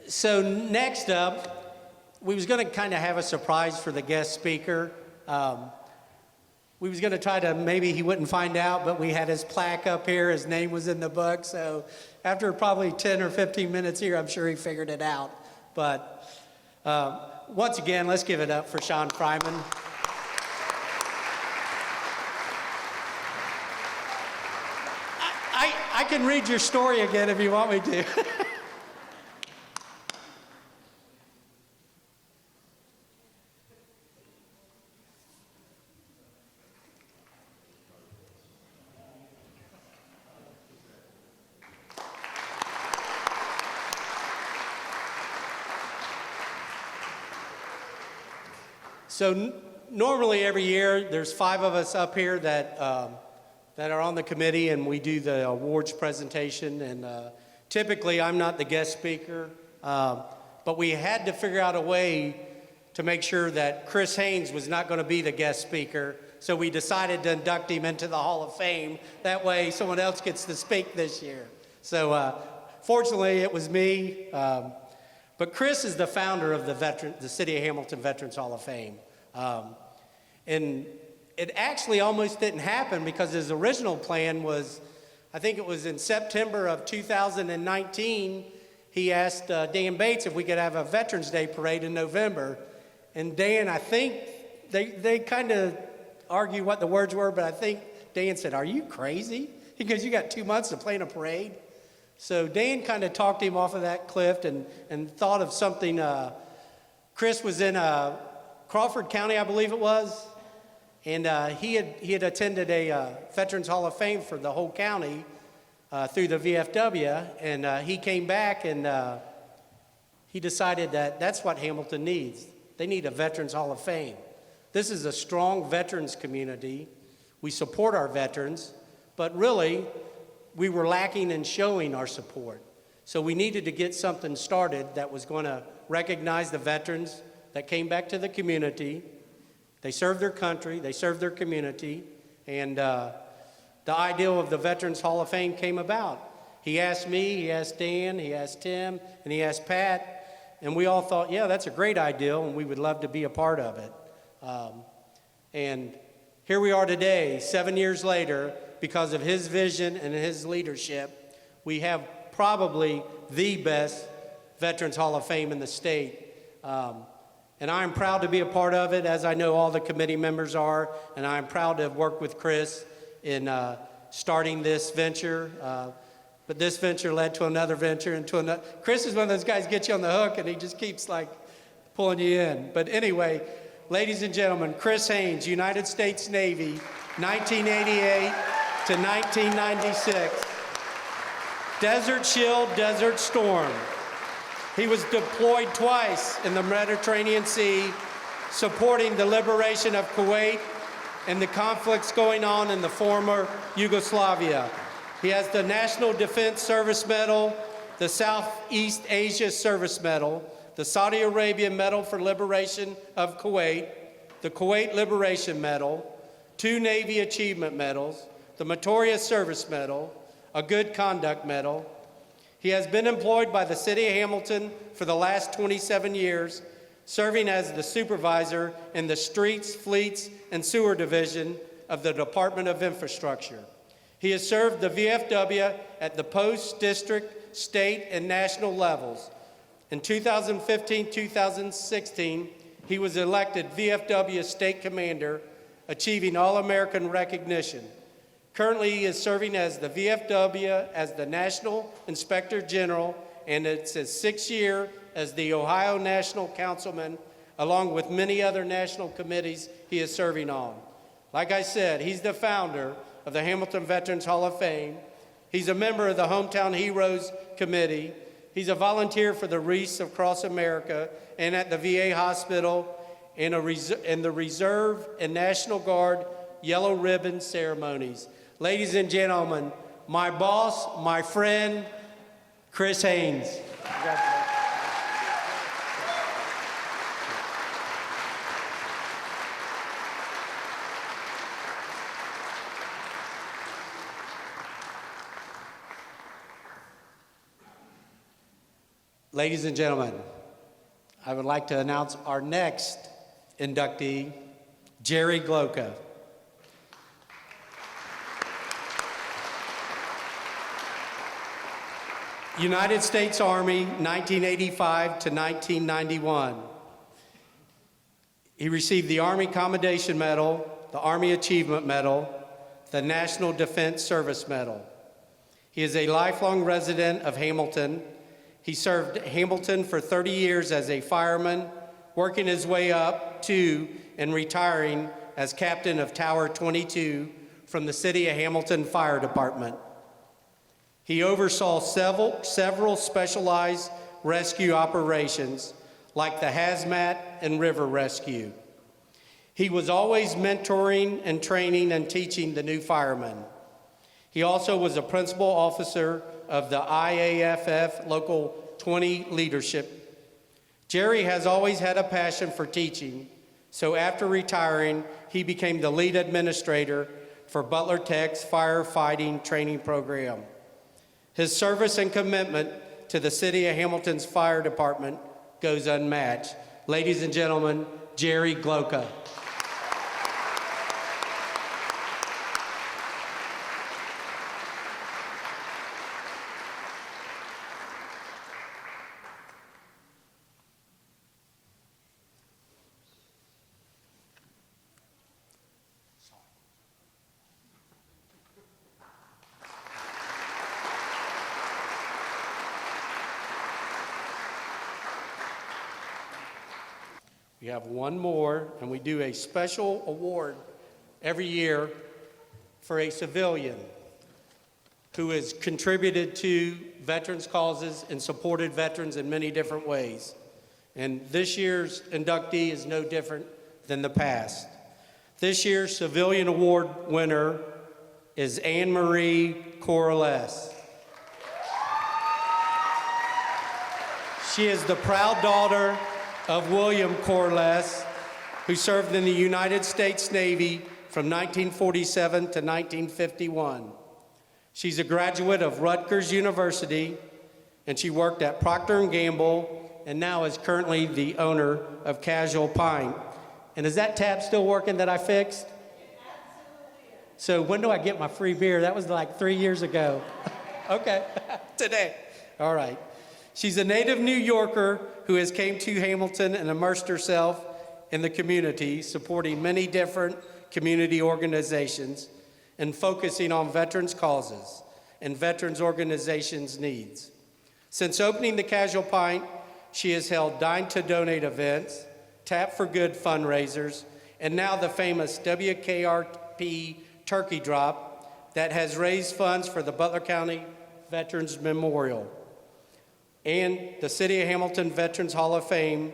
So next up, we was going to kind of have a surprise for the guest speaker. We was going to try to, maybe he wouldn't find out, but we had his plaque up here. His name was in the book. So after probably 10 or 15 minutes here, I'm sure he figured it out. But once again, let's give it up for Sean Fryman. I can read your story again if you want me to. So normally every year, there's 5 of us up here that are on the committee, and we do the awards presentation. And typically, I'm not the guest speaker, but we had to figure out a way to make sure that Chris Haynes was not going to be the guest speaker. So we decided to induct him into the Hall of Fame. That way, someone else gets to speak this year. So fortunately, it was me. But Chris is the founder of the City of Hamilton Veterans Hall of Fame. And it actually almost didn't happen because his original plan was, I think it was in September of 2019, he asked Dan Bates if we could have a Veterans Day parade in November. And Dan, I think, they kind of argue what the words were, but I think Dan said, "Are you crazy?" He goes, "You got 2 months to plan a parade." So Dan kind of talked him off of that cliff and thought of something. Chris was in Crawford County, I believe it was, and he had attended a Veterans Hall of Fame for the whole county through the VFW, and he came back and he decided that that's what Hamilton needs. They need a Veterans Hall of Fame. This is a strong veterans community. We support our veterans, but really, we were lacking in showing our support. So we needed to get something started that was going to recognize the veterans that came back to the community. They served their country, they served their community, and the ideal of the Veterans Hall of Fame came about. He asked me, he asked Dan, he asked Tim, and he asked Pat, and we all thought, yeah, that's a great ideal, and we would love to be a part of it. And here we are today, 7 years later, because of his vision and his leadership. We have probably the best Veterans Hall of Fame in the state. And I'm proud to be a part of it, as I know all the committee members are, and I'm proud to have worked with Chris in starting this venture. But this venture led to another venture and to another. Chris is one of those guys who gets you on the hook, and he just keeps like pulling you in. But anyway, ladies and gentlemen, Chris Haynes, United States Navy, 1988 to 1996. Desert Shield, Desert Storm. He was deployed twice in the Mediterranean Sea, supporting the liberation of Kuwait and the conflicts going on in the former Yugoslavia. He has the National Defense Service Medal, the Southeast Asia Service Medal, the Saudi Arabia Medal for Liberation of Kuwait, the Kuwait Liberation Medal, 2 Navy Achievement Medals, the Meritorious Service Medal, a Good Conduct Medal. He has been employed by the City of Hamilton for the last 27 years, serving as the supervisor in the Streets, Fleets, and Sewer Division of the Department of Infrastructure. He has served the VFW at the post, district, state, and national levels. In 2015-2016, he was elected VFW State Commander, achieving All-American recognition. Currently, he is serving as the VFW as the National Inspector General, and it's his 6th year as the Ohio National Councilman, along with many other national committees he is serving on. Like I said, he's the founder of the Hamilton Veterans Hall of Fame. He's a member of the Hometown Heroes Committee. He's a volunteer for the Wreaths Across America and at the VA Hospital and the Reserve and National Guard Yellow Ribbon ceremonies. Ladies and gentlemen, my boss, my friend, Chris Haynes. Ladies and gentlemen, I would like to announce our next inductee, Jerry Gloka. United States Army, 1985 to 1991. He received the Army Commendation Medal, the Army Achievement Medal, the National Defense Service Medal. He is a lifelong resident of Hamilton. He served Hamilton for 30 years as a fireman, working his way up to and retiring as captain of Tower 22 from the City of Hamilton Fire Department. He oversaw several specialized rescue operations like the hazmat and river rescue. He was always mentoring and training and teaching the new firemen. He also was a principal officer of the IAFF Local 20 leadership. Jerry has always had a passion for teaching, so after retiring, he became the lead administrator for Butler Tech's firefighting training program. His service and commitment to the City of Hamilton's fire department goes unmatched. Ladies and gentlemen, Jerry Gloka. We have one more, and we do a special award every year for a civilian who has contributed to veterans' causes and supported veterans in many different ways. And this year's inductee is no different than the past. This year's civilian award winner is Anne Marie Corrales. She is the proud daughter of William Corliss, who served in the United States Navy from 1947 to 1951. She's a graduate of Rutgers University, and she worked at Procter & Gamble, and now is currently the owner of Casual Pint. And is that tap still working that I fixed? Absolutely. So when do I get my free beer? That was like 3 years ago. Okay, today. All right. She's a native New Yorker who has came to Hamilton and immersed herself in the community, supporting many different community organizations and focusing on veterans' causes and veterans' organizations' needs. Since opening the Casual Pint, she has held Dine to Donate events, Tap for Good fundraisers, and now the famous WKRP Turkey Drop that has raised funds for the Butler County Veterans Memorial and the City of Hamilton Veterans Hall of Fame,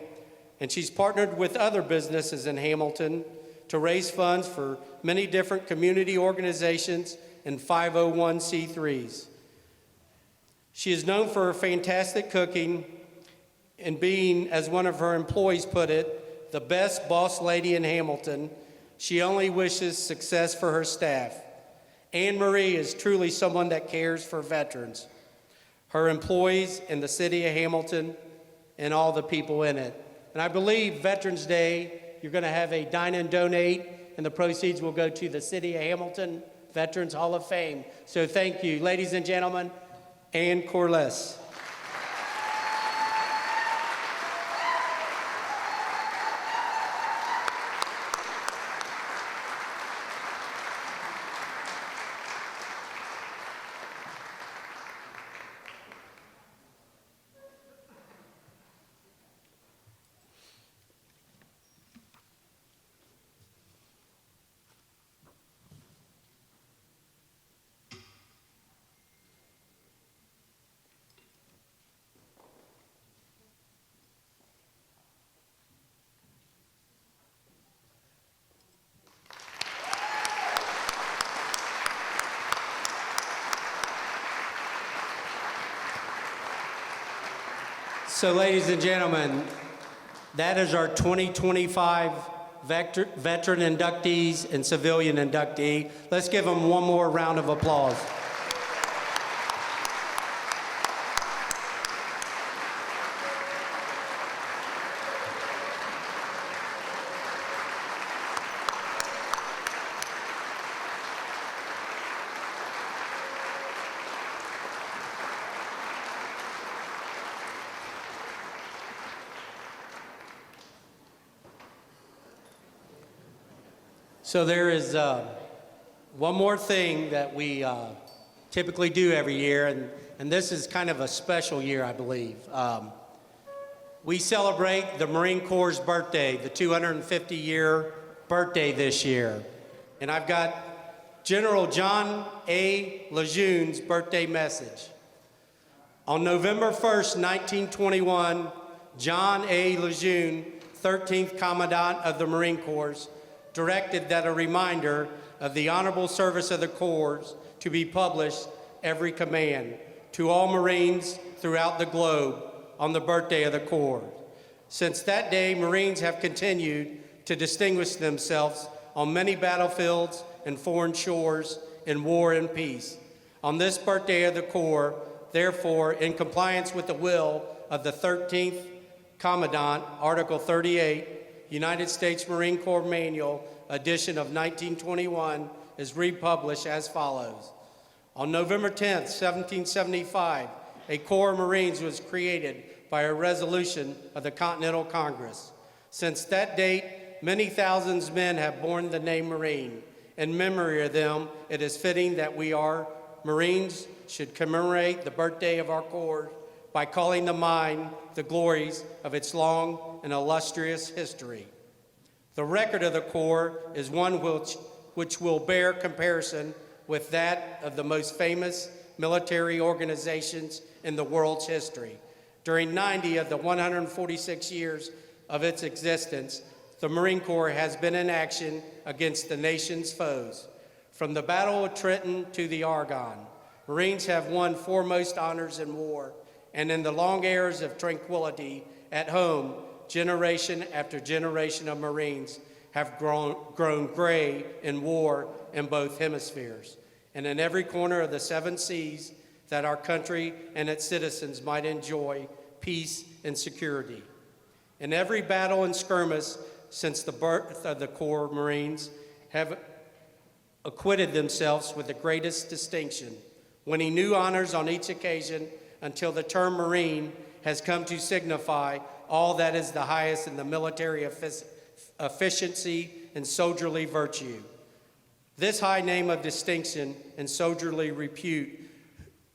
and she's partnered with other businesses in Hamilton to raise funds for many different community organizations and 501c3s. She is known for her fantastic cooking and being, as one of her employees put it, the best boss lady in Hamilton. She only wishes success for her staff. Anne Marie is truly someone that cares for veterans, her employees in the City of Hamilton, and all the people in it. And I believe Veterans Day, you're going to have a Dine and Donate, and the proceeds will go to the City of Hamilton Veterans Hall of Fame. So thank you, ladies and gentlemen, Anne Corliss. So, ladies and gentlemen, that is our 2025 veteran inductees and civilian inductee. Let's give them one more round of applause. So there is one more thing that we typically do every year, and this is kind of a special year, I believe. We celebrate the Marine Corps' birthday, the 250-year birthday this year. And I've got General John A. Lejeune's birthday message. On November 1st, 1921, John A. Lejeune, 13th Commandant of the Marine Corps, directed that a reminder of the honorable service of the Corps to be published every command to all Marines throughout the globe on the birthday of the Corps. Since that day, Marines have continued to distinguish themselves on many battlefields and foreign shores in war and peace. On this birthday of the Corps, therefore, in compliance with the will of the 13th Commandant, Article 38, United States Marine Corps Manual, edition of 1921, is republished as follows. On November 10th, 1775, a Corps of Marines was created by a resolution of the Continental Congress. Since that date, many thousands of men have borne the name Marine. In memory of them, it is fitting that we Marines should commemorate the birthday of our Corps by calling to mind the glories of its long and illustrious history. The record of the Corps is one which will bear comparison with that of the most famous military organizations in the world's history. During 90 of the 146 years of its existence, the Marine Corps has been in action against the nation's foes. From the Battle of Trenton to the Argonne, Marines have won foremost honors in war, and in the long eras of tranquility at home, generation after generation of Marines have grown gray in war in both hemispheres, and in every corner of the 7 seas that our country and its citizens might enjoy peace and security. In every battle and skirmish since the birth of the Corps Marines have acquitted themselves with the greatest distinction, winning new honors on each occasion until the term Marine has come to signify all that is the highest in the military efficiency and soldierly virtue. This high name of distinction and soldierly repute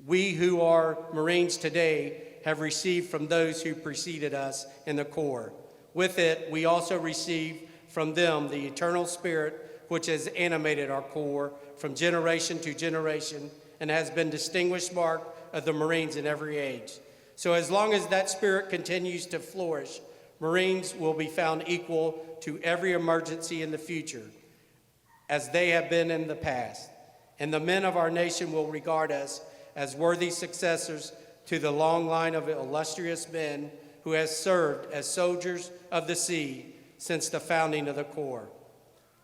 we who are Marines today have received from those who preceded us in the Corps. With it, we also receive from them the eternal spirit which has animated our Corps from generation to generation and has been distinguished mark of the Marines in every age. So as long as that spirit continues to flourish, Marines will be found equal to every emergency in the future, as they have been in the past. And the men of our nation will regard us as worthy successors to the long line of illustrious men who has served as soldiers of the sea since the founding of the Corps.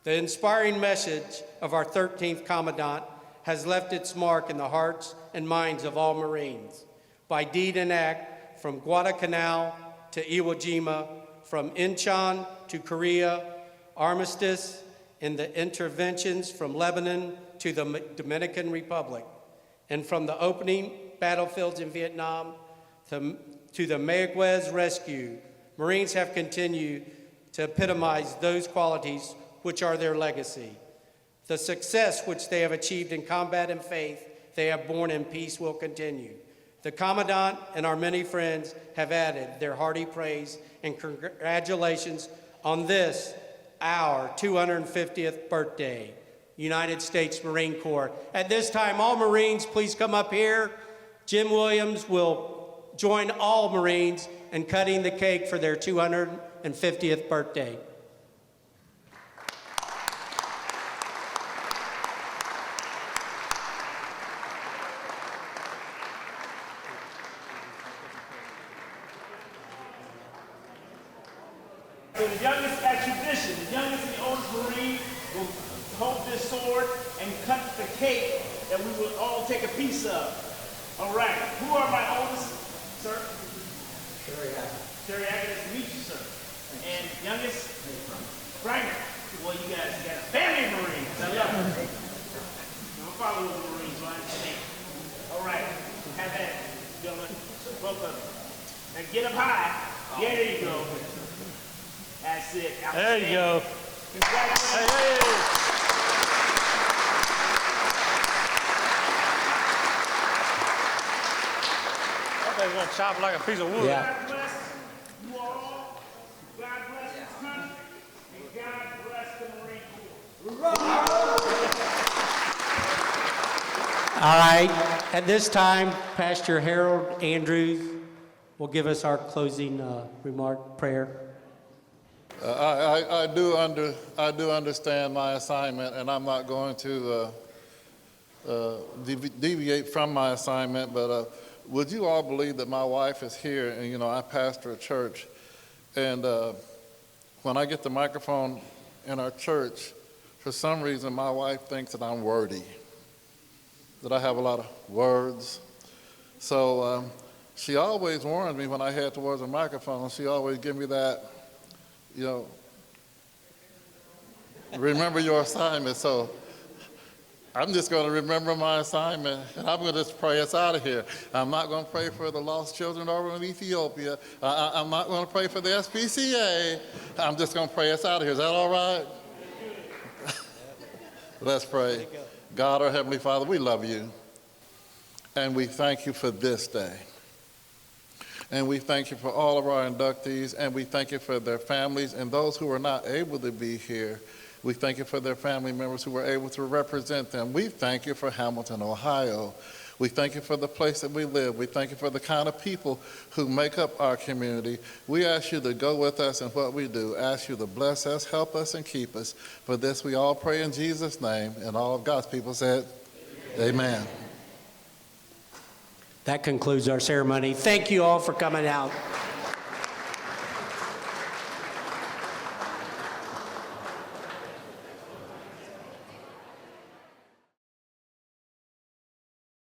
The inspiring message of our 13th Commandant has left its mark in the hearts and minds of all Marines. By deed and act, from Guadalcanal to Iwo Jima, from Incheon to Korea, armistice in the interventions from Lebanon to the Dominican Republic, and from the opening battlefields in Vietnam to the Mayaguez rescue, Marines have continued to epitomize those qualities which are their legacy. The success which they have achieved in combat and faith they have borne in peace will continue. The Commandant and our many friends have added their hearty praise and congratulations on this, our 250th birthday, United States Marine Corps. At this time, all Marines, please come up here. Jim Williams will join all Marines in cutting the cake for their 250th birthday. So the youngest at tradition, the youngest and the oldest Marine will hold this sword and cut the cake that we will all take a piece of. All right, who are my oldest, sir? Terry Acker, nice to meet you, sir. And youngest? Frank. Well, you guys got a family of Marines. I love it. My father was a Marine, so I understand. All right, have at it, gentlemen, both of you. Now get up high. Yeah, there you go. That's it. There you go. Congratulations. They're gonna chop like a piece of wood. Yeah. God bless you all. God bless this country. And God bless the Marine Corps. All right, at this time, Pastor Harold Andrews will give us our closing remark, prayer. I do understand my assignment, and I'm not going to deviate from my assignment, but would you all believe that my wife is here, and you know, I pastor a church, and when I get the microphone in our church, for some reason my wife thinks that I'm wordy, that I have a lot of words. So she always warns me when I head towards the microphone. She always gives me that, you know, remember your assignment. So I'm just going to remember my assignment, and I'm going to just pray us out of here. I'm not going to pray for the lost children over in Ethiopia. I'm not going to pray for the SPCA. I'm just going to pray us out of here. Is that all right? Let's pray. God, our Heavenly Father, we love you, and we thank you for this day. And we thank you for all of our inductees, and we thank you for their families and those who are not able to be here. We thank you for their family members who were able to represent them. We thank you for Hamilton, Ohio. We thank you for the place that we live. We thank you for the kind of people who make up our community. We ask you to go with us in what we do. Ask you to bless us, help us, and keep us. For this we all pray in Jesus' name. And all of God's people said, Amen. That concludes our ceremony. Thank you all for coming out.